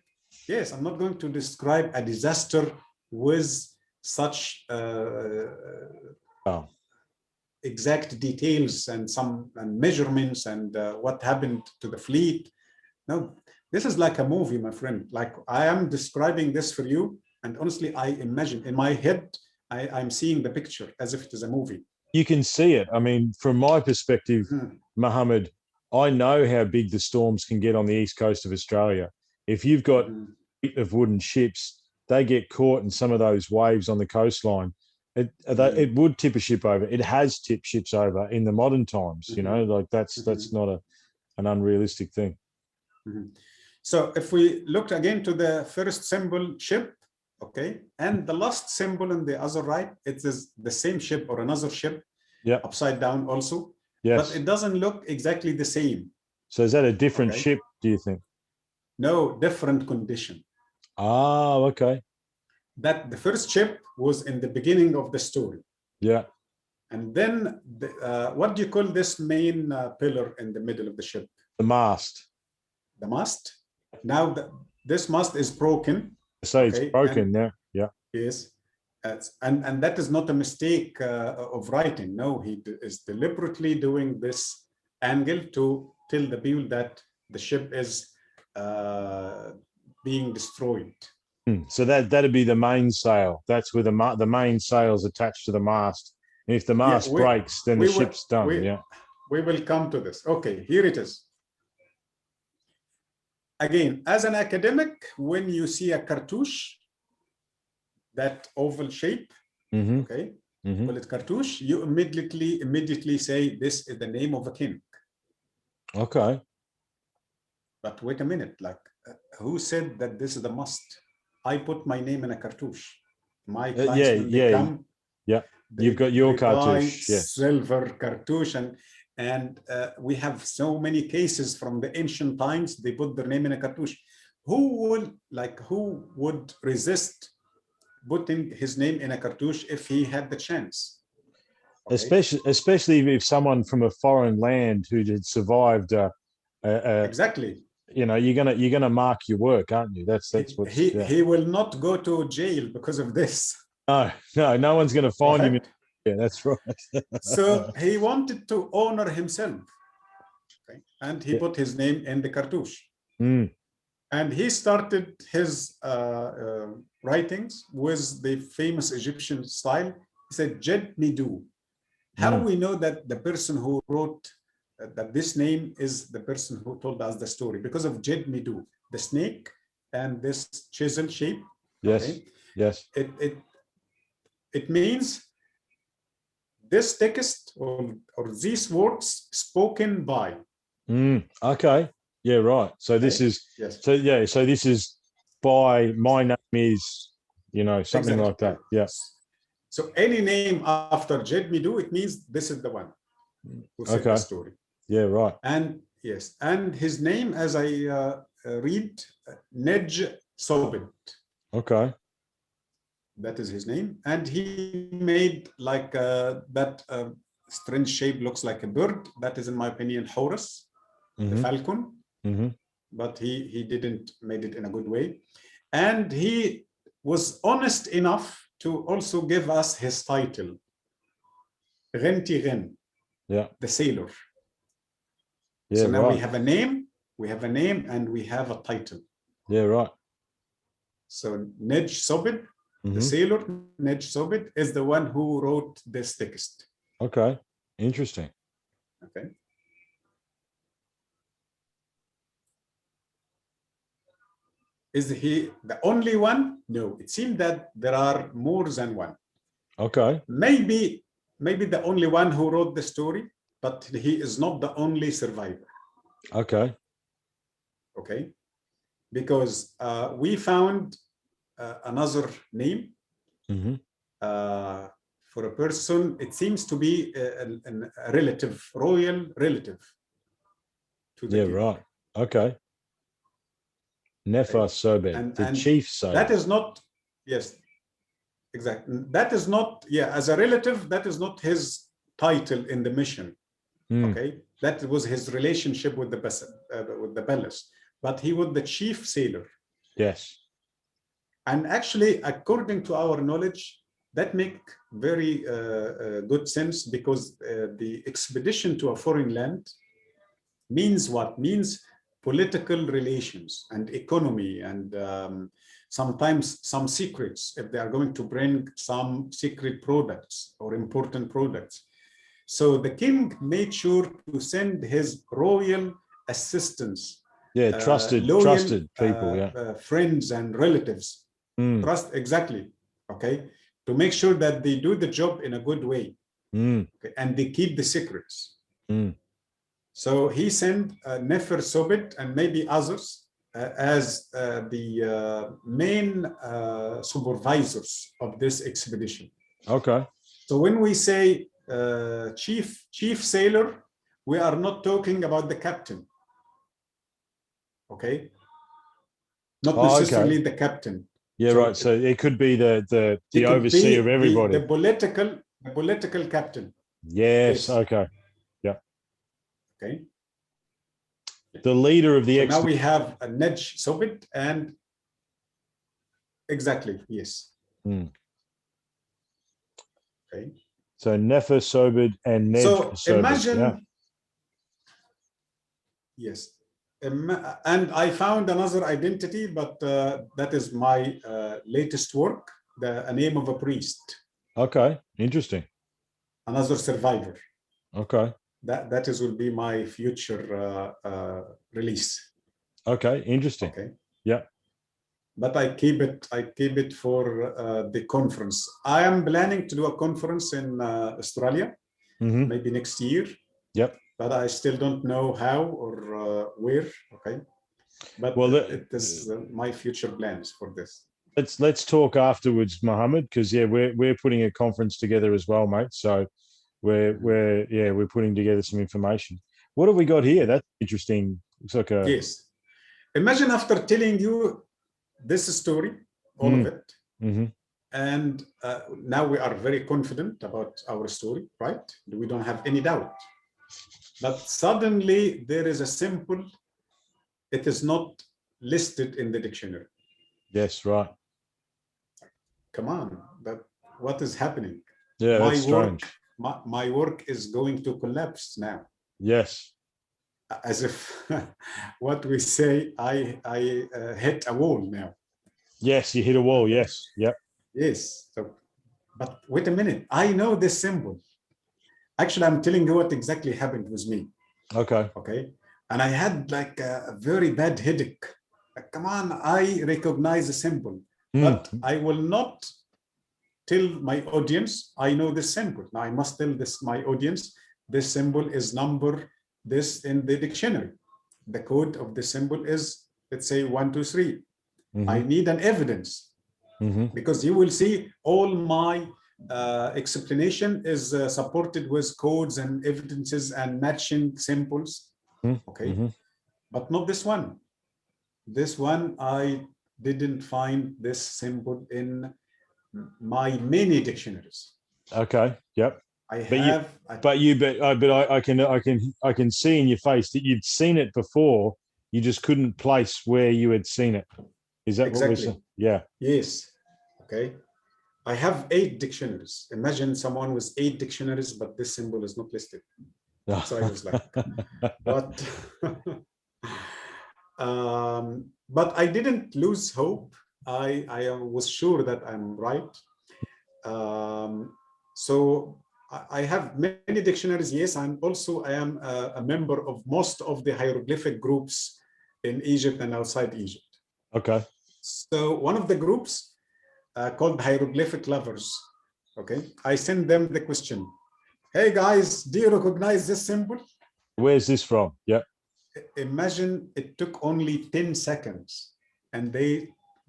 yes, I'm not going to describe a disaster with such exact details and some measurements and what happened to the fleet. No, this is like a movie, my friend. Like I am describing this for you. And honestly, I imagine in my head, I'm seeing the picture as if it is a movie. You can see it. I mean, from my perspective, Mohammed, I know how big the storms can get on the east coast of Australia. If you've got of wooden ships, they get caught in some of those waves on the coastline. It would tip a ship over. It has tipped ships over in the modern times. You know, like that's not an unrealistic thing. So if we look again to the first symbol, ship, okay, and the last symbol on the other right, it is the same ship or another ship, upside down also. Yes. But it doesn't look exactly the same. So is that a different ship, do you think? No, different condition. Ah, okay. That the first ship was in the beginning of the story. Yeah. And then what do you call this main pillar in the middle of the ship? The mast. The mast. Now this mast is broken. So it's broken now. Yeah. Yes. And that is not a mistake of writing. No, he is deliberately doing this angle to tell the people that the ship is being destroyed. So that'd be the mainsail. That's where the mainsail's attached to the mast. And if the Yeah, mast breaks, then the we will ship's done. Yeah. we will come to this. Okay, here it is. Again, as an academic, when you see a cartouche, that oval shape, okay, call it cartouche, you immediately say this is the name of a king. Okay. But wait a minute, like who said that this is the must? I put my name in a cartouche. My clients, when they come, you've got your cartouche, yes, silver cartouche, and we have so many cases from the ancient times. They put their name in a cartouche. Who would resist putting his name in a cartouche if he had the chance? Okay. Especially if someone from a foreign land who had survived. Exactly. You know, you're gonna mark your work, aren't you? That's what he will not go to jail because of this. No one's gonna find him. Yeah, that's right. So he wanted to honor himself, okay? And he put his name in the cartouche. And he started his writings with the famous Egyptian style. He said, Jed Nidu. How we know that the person who wrote that this name is the person who told us the story? Because of Jed Nidu, the snake and this chisel shape. Yes. Okay? Yes. It means this text or these words spoken by. Okay. Yeah, right. So this is so this is by my name is, you know, something like that. Yes. So any name after Jed Midu, it means this is the one who said the story. Yeah, right. And yes, and his name, as I read, Nej Sobit. Okay. That is his name. And he made like that strange shape, looks like a bird. That is, in my opinion, Horus, the falcon. But he didn't made it in a good way. And he was honest enough to also give us his title, Renti Ren, the sailor. Yeah, so now we have a name, and we have a title. Yeah, right. So Nej Sobit, the sailor, Nej Sobit, is the one who wrote this text. Okay, interesting. Okay. Is he the only one? No, it seems that there are more than one. Okay. Maybe the only one who wrote the story, but he is not the only survivor. Okay. Okay. Because we found another name for a person. It seems to be a relative, royal relative to the king. Right. Okay. Nefer Sobed, the chief Sobed. That is not, yes, exactly. That is not, as a relative, that is not his title in the mission. Okay, that was his relationship with the palace, but he was the chief sailor. Yes. And actually, according to our knowledge, that make very good sense, because the expedition to a foreign land means what? Means political relations and economy, and sometimes some secrets, if they are going to bring some secret products or important products. So the king made sure to send his royal assistants. Trusted people, friends and relatives. Trust, exactly. Okay, to make sure that they do the job in a good way, okay, and they keep the secrets. So he sent Nefer Sobit and maybe others as the main supervisors of this expedition. Okay. So when we say chief sailor, we are not talking about the captain. Okay. Not necessarily the captain. Yeah, so, right. So it could be the overseer of everybody. The political captain. Yes. Okay. Yeah. Okay. The leader of the now we have a Nej Sobit and exactly, yes. Okay. So Nefer Sobit and Nej Sobit. Imagine, yes. And I found another identity, but that is my latest work, a name of a priest, Okay, interesting. another survivor. Okay, That is will be my future release. okay, interesting. Okay, Yeah. but I keep it for the conference. I am planning to do a conference in Australia, Mm-hmm. maybe next year, Yep. but I still don't know how or where. Okay, but Well, it is my future plans for this. let's talk afterwards, Mohammed, because yeah, we're putting a conference together as well, mate. So we're putting together some information. What have we got here? That's interesting. Looks like a Yes. Imagine after telling you this story, all of it, mm-hmm. and now we are very confident about our story, right? We don't have any doubt. But suddenly there is a symbol, it is not listed in the dictionary. Yes, right. Come on, what is happening? Yeah, My that's work, strange. my work is going to collapse now. Yes. As if what we say, I hit a wall now. Yes, you hit a wall. Yes. Yep. Yes. So, but wait a minute. I know this symbol. Actually, I'm telling you what exactly happened with me. Okay. Okay. And I had like a very bad headache. Like, come on, I recognize the symbol, but I will not tell my audience I know this symbol. Now I must tell my audience this symbol is number this in the dictionary. The code of the symbol is, let's say, 1, 2, 3. I need an evidence because you will see all my explanation is supported with codes and evidences and matching symbols. Okay, but not this one. This one, I didn't find this symbol in my many dictionaries. Okay. Yep. I But you, have, I can see in your face that you'd seen it before. You just couldn't place where you had seen it. Is that what we're saying? exactly, Yeah. yes, okay. I have 8 dictionaries. Imagine someone with 8 dictionaries, but this symbol is not listed. So I was like, what? But I didn't lose hope. I was sure that I'm right. So I have many dictionaries, yes, and also I am a member of most of the hieroglyphic groups in Egypt and outside Egypt. Okay. So one of the groups called Hieroglyphic Lovers, okay, I send them the question, hey guys, do you recognize this symbol? Where's this from? Yep. Imagine it took only 10 seconds and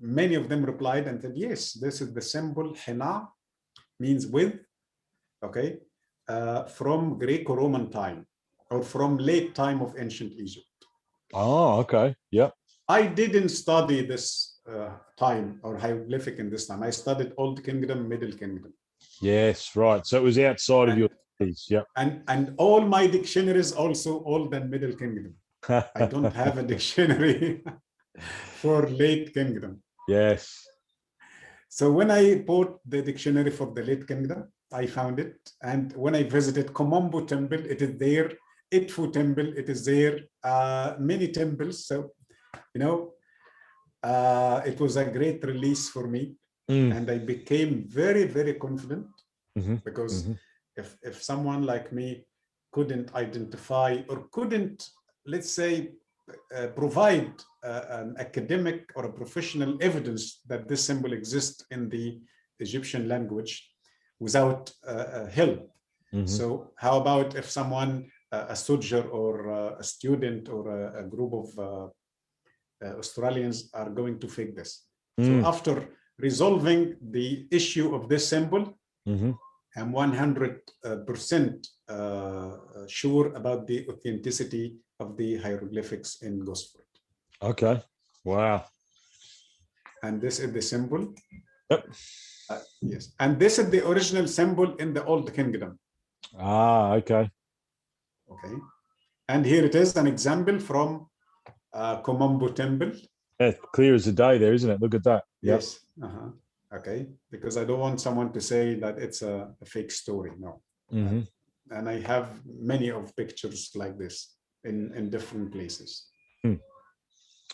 many of them replied and said, yes, this is the symbol Hina, means with, okay, from Greco-Roman time or from late time of ancient Egypt. Oh, okay. Yep. I didn't study this time or hieroglyphic in this time. I studied Old Kingdom, Middle Kingdom. Yes, right. So it was outside of your studies. Yep. And all my dictionaries also Old and Middle Kingdom. I don't have a dictionary for late kingdom. Yes. So when I bought the dictionary for the late kingdom, I found it. And when I visited Komombo temple, it is there. Itfu temple, it is there. Many temples. So, it was a great release for me. And I became very, very confident because if someone like me couldn't identify or couldn't, let's say, provide an academic or a professional evidence that this symbol exists in the Egyptian language without help. So how about if someone, a soldier or a student or a group of Australians are going to fake this? So after resolving the issue of this symbol, I'm 100% sure about the authenticity of the hieroglyphics in Gosford. Okay. Wow. And this is the symbol. Yep. Yes. And this is the original symbol in the Old Kingdom. Ah, okay. Okay. And here it is, an example from Komombo Temple. Yeah, clear as the day there, isn't it? Look at that. Yep. Yes. Okay. Because I don't want someone to say that it's a fake story. No. And I have many of pictures like this in different places.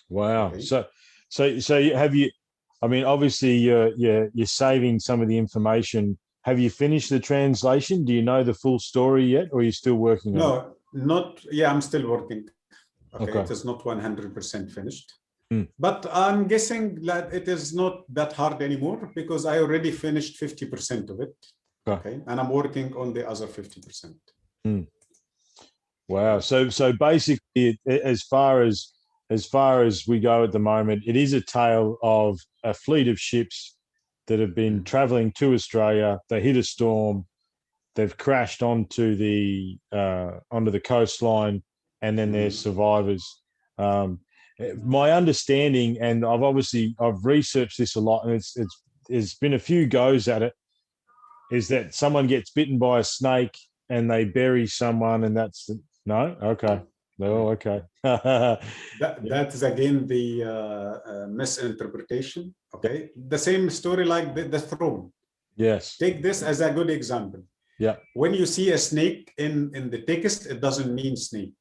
Wow. Okay. So have you? I mean, obviously you're saving some of the information. Have you finished the translation? Do you know the full story yet, or are you still working on it? No, not, yeah, I'm still working. Okay, Okay. it is not 100% finished. Mm. But I'm guessing that it is not that hard anymore because I already finished 50% of it. Okay. Okay. And I'm working on the other 50%. Mm. Wow. So basically, as far as we go at the moment, it is a tale of a fleet of ships that have been Mm. traveling to Australia. They hit a storm. They've crashed onto the coastline, and then they're survivors. Um, my understanding, and I've researched this a lot, and it's there's been a few goes at it, is that someone gets bitten by a snake and they bury someone, and that's no, okay, no, okay. That is again the misinterpretation. Okay. The same story like the throne. Yes. Take this as a good example. Yeah. When you see a snake in the text, it doesn't mean snake.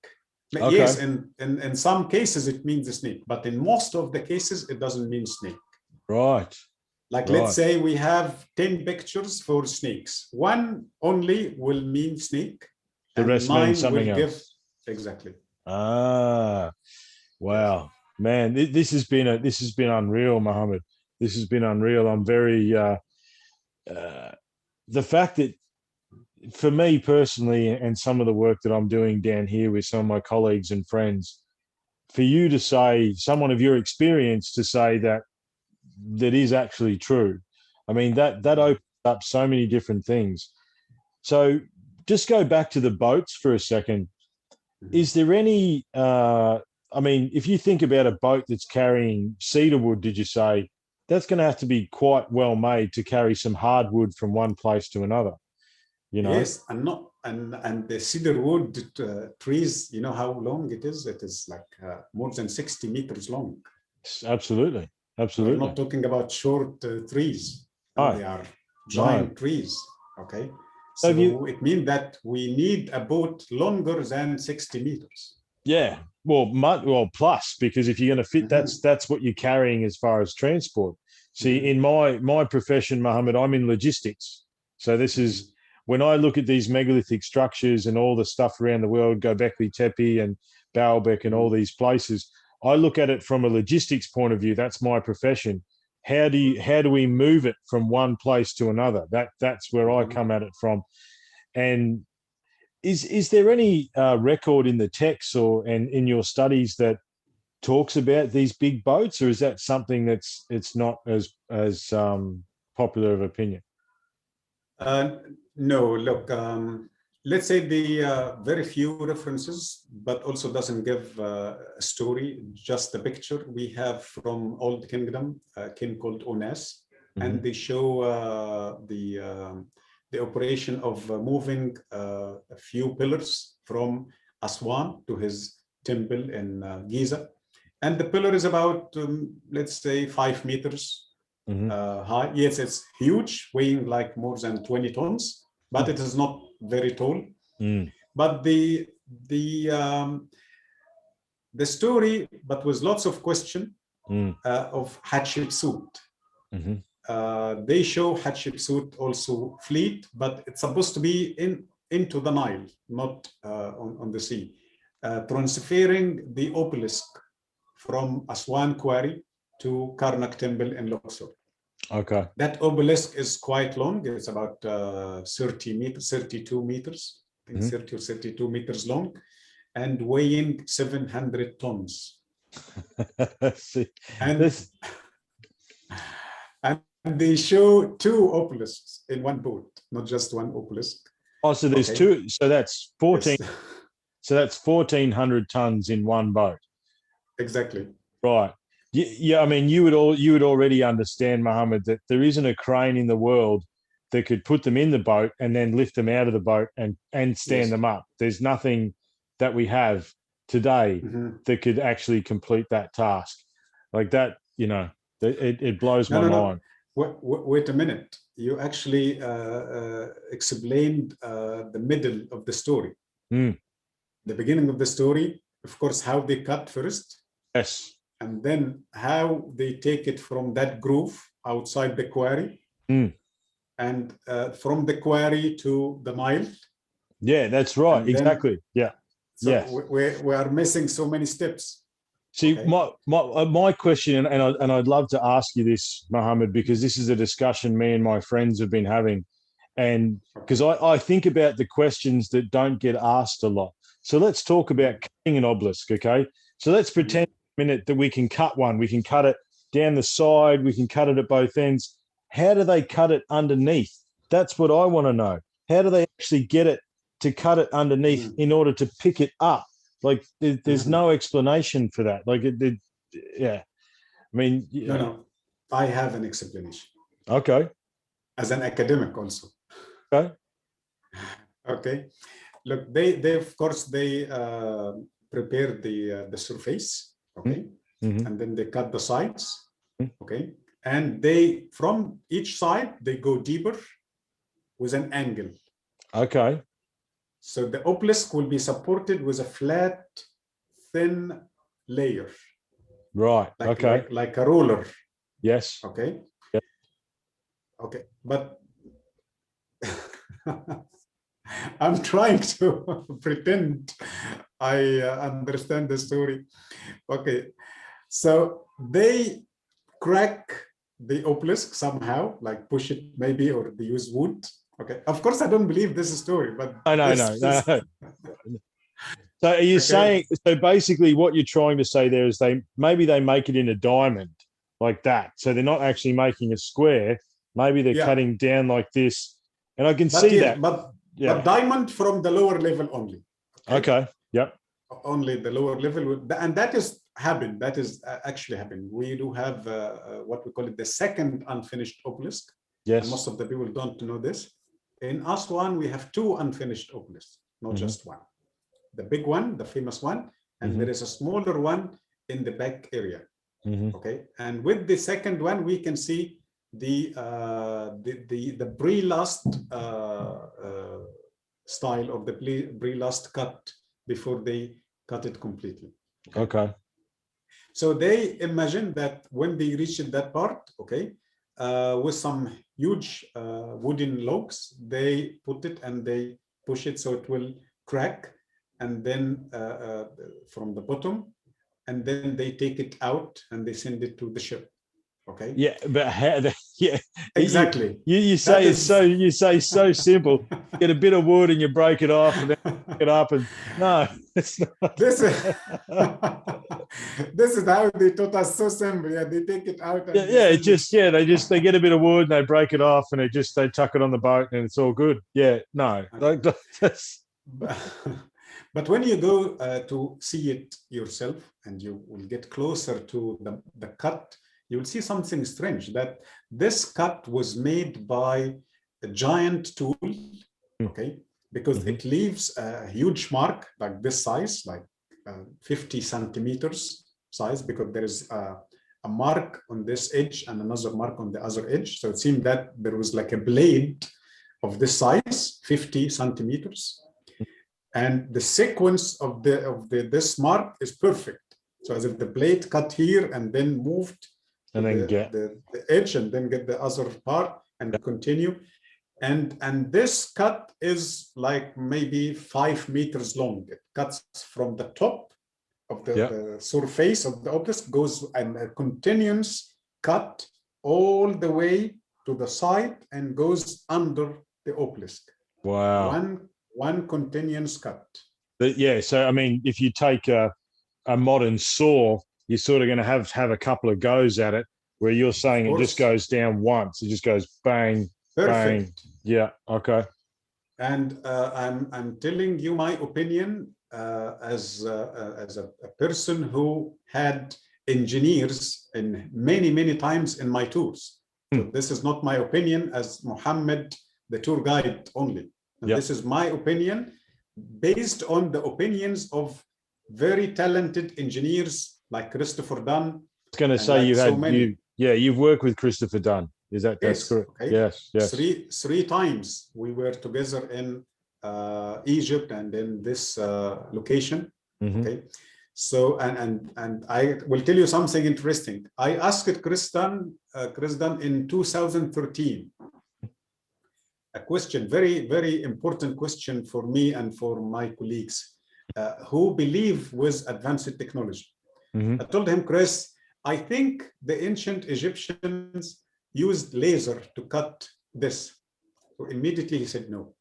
Okay. Yes, in some cases it means a snake, but in most of the cases it doesn't mean snake. Right. Like Right. let's say we have 10 pictures for snakes. One only will mean snake, The and rest means 9 something will give else. exactly. Ah, Yes. wow, man, this has been unreal, Mohammed. This has been unreal. I'm very uh, the fact that for me personally, and some of the work that I'm doing down here with some of my colleagues and friends, for you to say, someone of your experience to say that is actually true. I mean, that opens up so many different things. So just go back to the boats for a second. Mhm. Is there any I mean, if you think about a boat that's carrying cedar wood, did you say, that's going to have to be quite well made to carry some hardwood from one place to another, you know? Yes, and not and the cedar wood trees. You know how long it is? It is like more than 60 meters long. Absolutely. We're Absolutely. not talking about short trees. No, No, they are no. giant trees. Okay. So have you, So it means that we need a boat longer than 60 meters. yeah, well, plus, because if you're going to fit, Mhm. that's what you're carrying as far as transport. See, Mhm. in my profession, Mohammed, I'm in logistics. So this Mhm. is when I look at these megalithic structures and all the stuff around the world, Göbekli Tepe and Baalbek and all Mhm. these places, I look at it from a logistics point of view. That's my profession. How do we move it from one place to another? That's where I Mhm. come at it from. And is there any record in the text or and in your studies that talks about these big boats, or is that something that's it's not as popular of opinion? Uh, no, look, let's say the very few references, but also doesn't give a story, just a picture we have from Old Kingdom, a king called Onas, Mm-hmm. and they show the operation of moving a few pillars from Aswan to his temple in Giza. And the pillar is about, let's say, 5 meters Mm-hmm. high. Yes, it's huge, weighing like more than 20 tons, but it is not very tall. Mm. But the um, the story, but with lots of question Mm. of Hatshepsut. Mm-hmm. They show Hatshepsut also fleet, but it's supposed to be into the Nile, not on the sea, transferring the obelisk from Aswan Quarry to Karnak Temple in Luxor. Okay. That obelisk is quite long. It's about 30 meters, 32 meters, I think Mm-hmm. 30 or 32 meters long, and weighing 700 tons. See, And, this. and they show two obelisks in one boat, not just one obelisk. Oh, so there's Okay. two. So that's 14. Yes, So that's 1,400 tons in one boat. exactly. Right. Yeah. I mean, you would already understand, Mohammed, that there isn't a crane in the world that could put them in the boat and then lift them out of the boat and stand Yes. them up. There's nothing that we have today Mhm. that could actually complete that task. Like that, it blows No, my no, no. mind. Wait a minute. You actually explained the middle of the story. Mm. The beginning of the story, of course, how they cut first. Yes. and then how they take it from that groove outside the quarry, and from the quarry to the Nile. Yeah, that's right. And then, Exactly. Yeah. so Yes. we are missing so many steps. See, Okay. my question, and I'd love to ask you this, Mohammed, because this is a discussion me and my friends have been having, and because I think about the questions that don't get asked a lot. So let's talk about cutting an obelisk, okay? So let's pretend a minute that we can cut one. We can cut it down the side. We can cut it at both ends. How do they cut it underneath? That's what I want to know. How do they actually get it to cut it underneath in order to pick it up? Like there's no explanation for that. Like yeah. I mean, No, I have an explanation. Okay. As an academic also. Okay. Okay. Look, they of course they prepare the surface. Okay. And then they cut the sides. Okay. And they, from each side, they go deeper with an angle. Okay. So the obelisk will be supported with a flat, thin layer. Right. Okay. Like a roller. Yes. Okay. Yep. Okay. But I'm trying to pretend I understand the story. Okay. So they crack the obelisk somehow, like push it maybe, or they use wood. Okay. Of course, I don't believe this story, but No. So are you saying, so basically what you're trying to say there is maybe they make it in a diamond like that. So they're not actually making a square. Maybe they're cutting down like this. And I can see that. But diamond from the lower level only. Okay. Yep. Only the lower level. And that is happened. That is actually happened. We do have what we call it the second unfinished obelisk. Yes. And most of the people don't know this. In Aswan, we have two unfinished obelisks, not just one. The big one, the famous one, and there is a smaller one in the back area. Okay, and with the second one, we can see the pre-last style of the pre-last cut before they cut it completely. Okay. So they imagine that when they reach that part, okay, with some huge wooden logs, they put it and they push it so it will crack, and then from the bottom, and then they take it out and they send it to the ship. Okay. Yeah, but how? Yeah, exactly. You say it's so. You say so simple. Get a bit of wood and you break it off and then pick it up, and no, it's not. This is how they taught us, so simple. Yeah, they take it out. And they get a bit of wood and they break it off and they tuck it on the boat and it's all good. Yeah, no, okay. But when you go to see it yourself and you will get closer to the cut, you will see something strange, that this cut was made by a giant tool, okay, because it leaves a huge mark like this size, like 50 centimeters size, because there is a mark on this edge and another mark on the other edge. So it seemed that there was like a blade of this size, 50 centimeters. And the sequence of this mark is perfect. So as if the blade cut here and then moved and then get the edge and then get the other part and continue. And this cut is like maybe 5 meters long. It cuts from the top of the surface of the obelisk, goes and a continuous cut all the way to the side and goes under the obelisk. Wow. One continuous cut. But yeah, so I mean, if you take a modern saw, you're sort of going to have a couple of goes at it, where you're saying it just goes down once. It just goes bang, bang. Yeah. Okay. And I'm telling you my opinion as a person who had engineers in many times in my tours. So this is not my opinion as Mohammed, the tour guide only. This is my opinion based on the opinions of very talented engineers like Christopher Dunn. I was going to say you've worked with Christopher Dunn. Is that that's correct? Okay. Yes. Three times we were together in Egypt and in this location. Okay. So, and I will tell you something interesting. I asked Chris Dunn in 2013 a question, very important question for me and for my colleagues who believe with advanced technology. Mm-hmm. I told him, Chris, I think the ancient Egyptians used laser to cut this. So immediately he said no.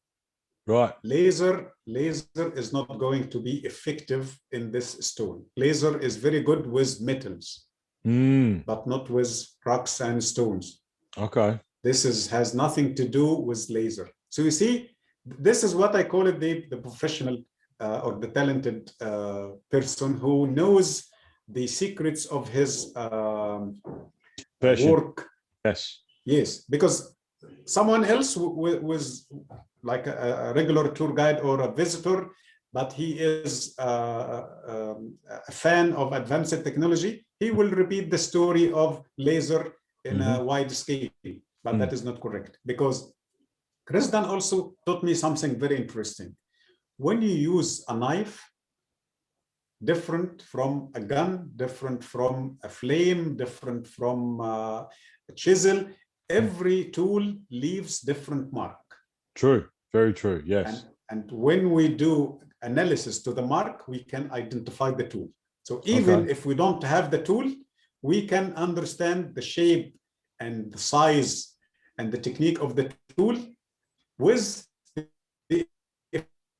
Right. Laser is not going to be effective in this stone. Laser is very good with metals, but not with rocks and stones. Okay. This has nothing to do with laser. So you see, this is what I call it the professional or the talented person who knows the secrets of his work. Yes. Yes, because someone else was like a regular tour guide or a visitor, but he is a fan of advanced technology. He will repeat the story of laser in a wide scale, but that is not correct, because Chris Dunn also taught me something very interesting. When you use a knife, different from a gun, different from a flame, different from a chisel, every tool leaves different mark. True. Very true. Yes. And when we do analysis to the mark, we can identify the tool. So even if we don't have the tool, we can understand the shape and the size and the technique of the tool with the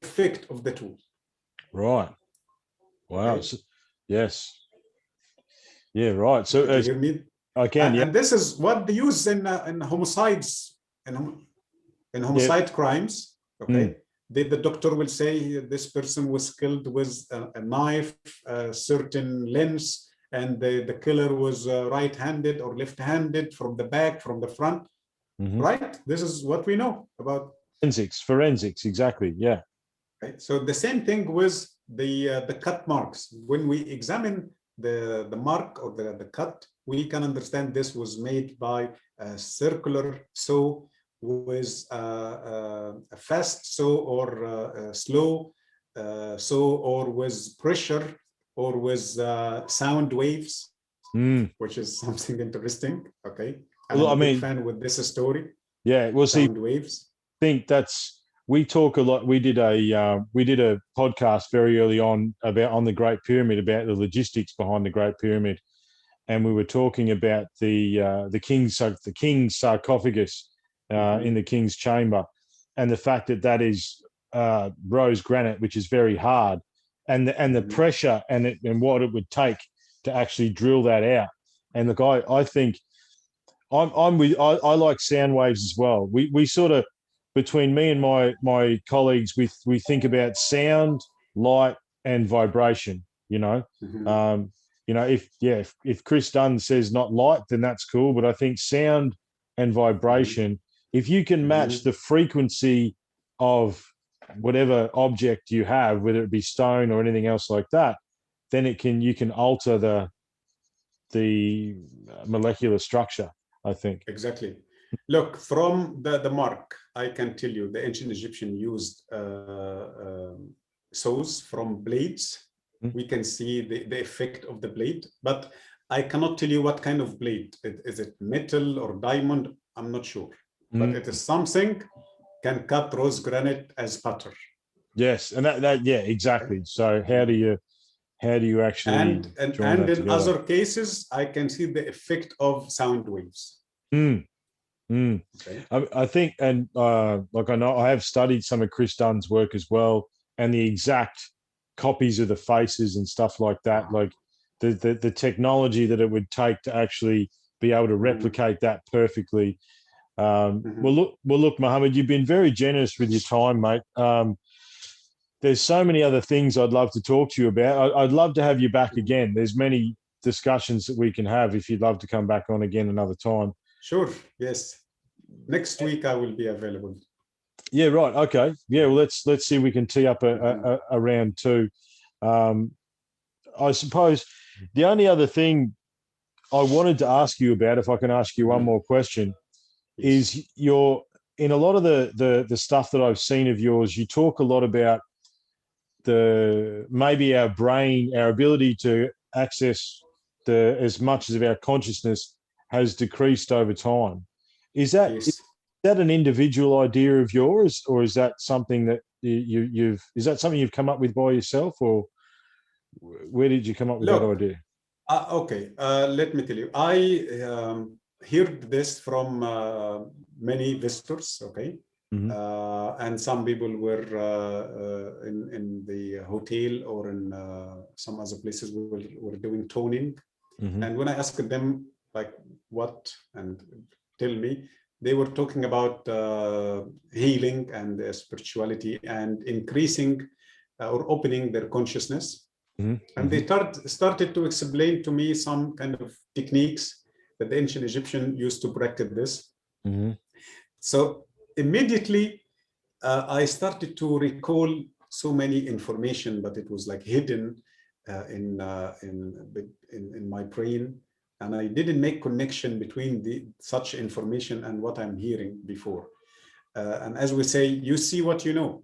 effect of the tool. Right. Wow. Okay. So, yes. Yeah. Right. So you hear me? I can. And this is what they use in homicides, in homicide crimes. Okay. The doctor will say this person was killed with a knife, a certain length, and the killer was right-handed or left-handed, from the back, from the front. Right? This is what we know about forensics. Exactly. Yeah. Right? So the same thing with the cut marks. When we examine the mark or the cut, we can understand this was made by a circular saw with a fast saw or a slow saw, or with pressure, or with sound waves, which is something interesting. Okay. And I'm a big fan with this story. Yeah. Well, sound waves. I think we talk a lot. We did a podcast very early on the Great Pyramid, about the logistics behind the Great Pyramid, and we were talking about the king's sarcophagus in the king's chamber, and the fact that is rose granite, which is very hard, and the pressure and what it would take to actually drill that out. And look, I think I like sound waves as well. We sort of, between me and my colleagues, we think about sound, light, and vibration. If Chris Dunn says not light, then that's cool. But I think sound and vibration, if you can match the frequency of whatever object you have, whether it be stone or anything else like that, then you can alter the molecular structure, I think. Exactly. Look, from the mark, I can tell you the ancient Egyptian used saws from blades. We can see the effect of the blade, but I cannot tell you what kind of blade. Is it metal or diamond? I'm not sure. But it is something can cut rose granite as butter. Yes, and that yeah, exactly. So how do you actually and in other cases, I can see the effect of sound waves. Okay. I think, and like I know, I have studied some of Chris Dunn's work as well, and the exact copies of the faces and stuff like that, like the technology that it would take to actually be able to replicate that perfectly. Well, look, Mohamed, you've been very generous with your time, mate. There's so many other things I'd love to talk to you about. I'd love to have you back again. There's many discussions that we can have if you'd love to come back on again another time. Sure. Yes. Next week I will be available. Yeah. Right. Okay. Yeah. Well, let's see if we can tee up a round two. I suppose the only other thing I wanted to ask you about, if I can ask you one more question, is in a lot of the stuff that I've seen of yours, you talk a lot about maybe our brain, our ability to access as much of our consciousness has decreased over time. Is that Yes. an individual idea of yours, or is that something that is that something you've come up with by yourself, or where did you come up with that Look, idea? okay, let me tell you. I heard this from many visitors, okay? And some people were in the hotel or in some other places were doing toning. And when I asked them, like, what, and tell me, they were talking about healing and spirituality and increasing or opening their consciousness. And they started to explain to me some kind of techniques that the ancient Egyptian used to practice this. So immediately I started to recall so many information, but it was like hidden in my brain, and I didn't make connection between such information and what I'm hearing before. And as we say, you see what you know.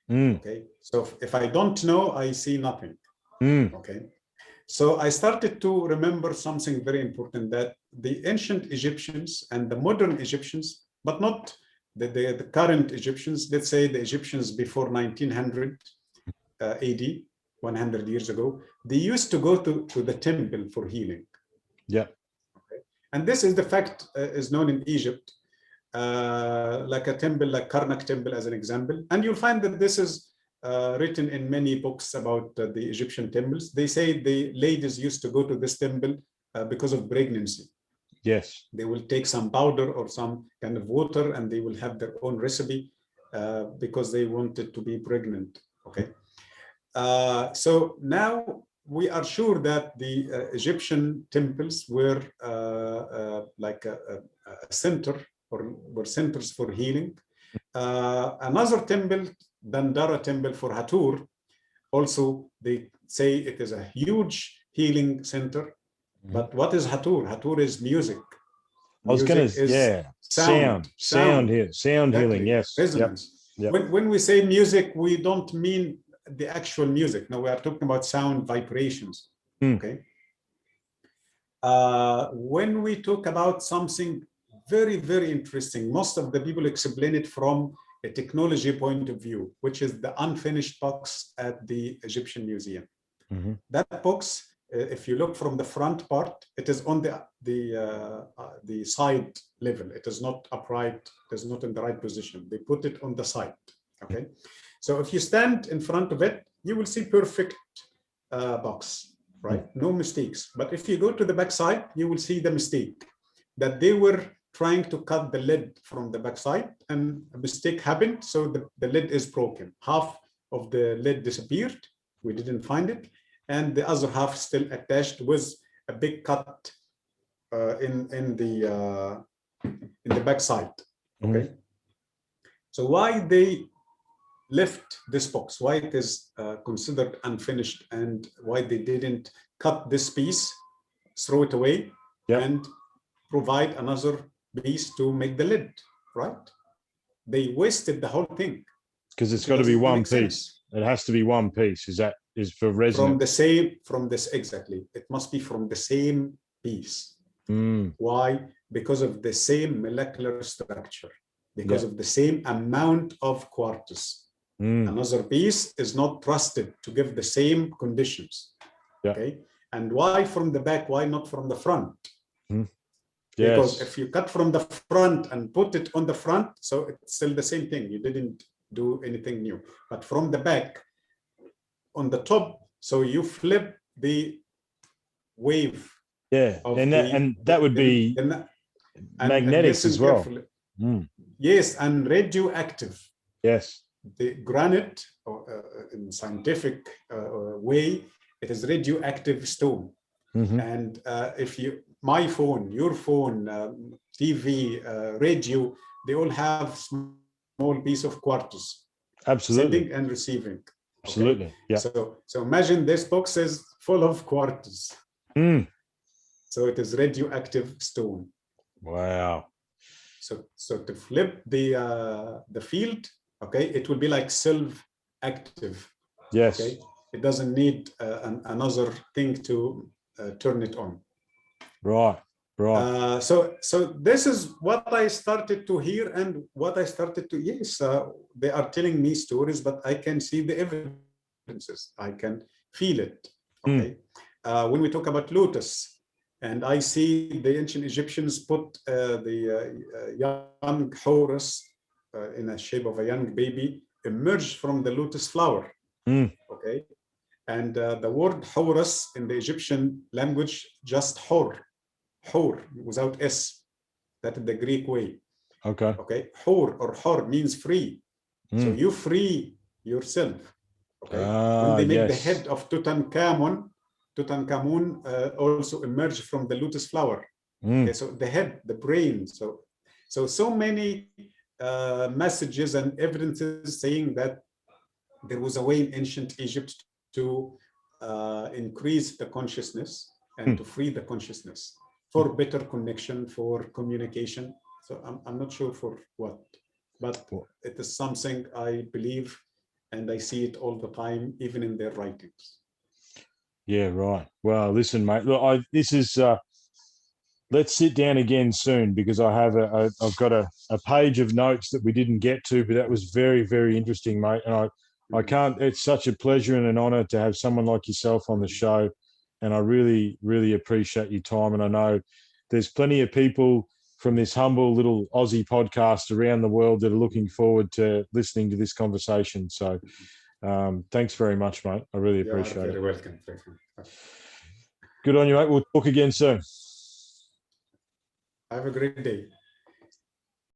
Okay, so if I don't know, I see nothing. Okay, so I started to remember something very important, that the ancient Egyptians and the modern Egyptians, but not the current Egyptians, let's say the Egyptians before 1900 AD, 100 years ago, they used to go to the temple for healing. Yeah. Okay. And this is the fact is known in Egypt, like a temple, like Karnak temple as an example. And you'll find that this is written in many books about the Egyptian temples. They say the ladies used to go to this temple because of pregnancy. Yes. They will take some powder or some kind of water, and they will have their own recipe because they wanted to be pregnant. Okay. So now we are sure that the Egyptian temples were like a center, or were centers for healing. Another temple, Dandara temple for Hathor, also they say it is a huge healing center. But what is Hathor? Hathor is music. I was going Music to, is sound exactly. healing. Yes. Resonance. Yep. When we say music, we don't mean the actual music. No, we are talking about sound vibrations. Okay. When we talk about something very, very interesting, most of the people explain it from a technology point of view, which is the unfinished box at the Egyptian Museum. That box, if you look from the front part, it is on the side level. It is not upright. It is not in the right position. They put it on the side. Okay, so if you stand in front of it, you will see perfect box, right? No mistakes. But if you go to the back side, you will see the mistake, that they were trying to cut the lid from the back side, and a mistake happened. So the lid is broken. Half of the lid disappeared. We didn't find it. And the other half still attached with a big cut in the back side. Okay. So why they left this box, why it is considered unfinished, and why they didn't cut this piece, throw it away, and provide another piece to make the lid, right? They wasted the whole thing. Because it's got to be one piece. It has to be one piece. Is for resonance. From this, exactly. It must be from the same piece. Why? Because of the same molecular structure, because of the same amount of quartz. Another piece is not trusted to give the same conditions. Okay. And why from the back? Why not from the front? Because if you cut from the front and put it on the front, so it's still the same thing. You didn't do anything new. But from the back, on the top, so you flip the wave. And that would be magnetics as well. Yes, and radioactive. Yes. The granite, in scientific way, it is radioactive stone. And if my phone, your phone, TV, radio, they all have small piece of quartz. Absolutely. Sending and receiving. Absolutely. Okay? Yeah. So imagine this box is full of quartz. So it is radioactive stone. Wow. So to flip the field, okay, it will be like self-active. Yes. Okay, it doesn't need another thing to turn it on. Right. Right. So this is what I started to hear, and what I started to, yes, they are telling me stories, but I can see the evidences. I can feel it. Okay. When we talk about lotus, and I see the ancient Egyptians put the young Horus in a shape of a young baby emerge from the lotus flower. Okay. And the word Horus in the Egyptian language, just Hor without S. That is the Greek way. Okay. Okay. Hor means free. So you free yourself. Okay. When they make the head of Tutankhamun also emerged from the lotus flower. Okay. So the head, the brain. So many messages and evidences saying that there was a way in ancient Egypt to increase the consciousness and to free the consciousness for better connection, for communication. So I'm not sure for what, but it is something I believe, and I see it all the time, even in their writings. Yeah, right. Well, listen, mate. Look, this is. Let's sit down again soon, because I've got a page of notes that we didn't get to, but that was very, very interesting, mate. And I can't. It's such a pleasure and an honor to have someone like yourself on the show, and I really, really appreciate your time. And I know there's plenty of people from this humble little Aussie podcast around the world that are looking forward to listening to this conversation. So, thanks very much, mate. I really appreciate it. You're very welcome. Good on you, mate. We'll talk again soon. Have a great day.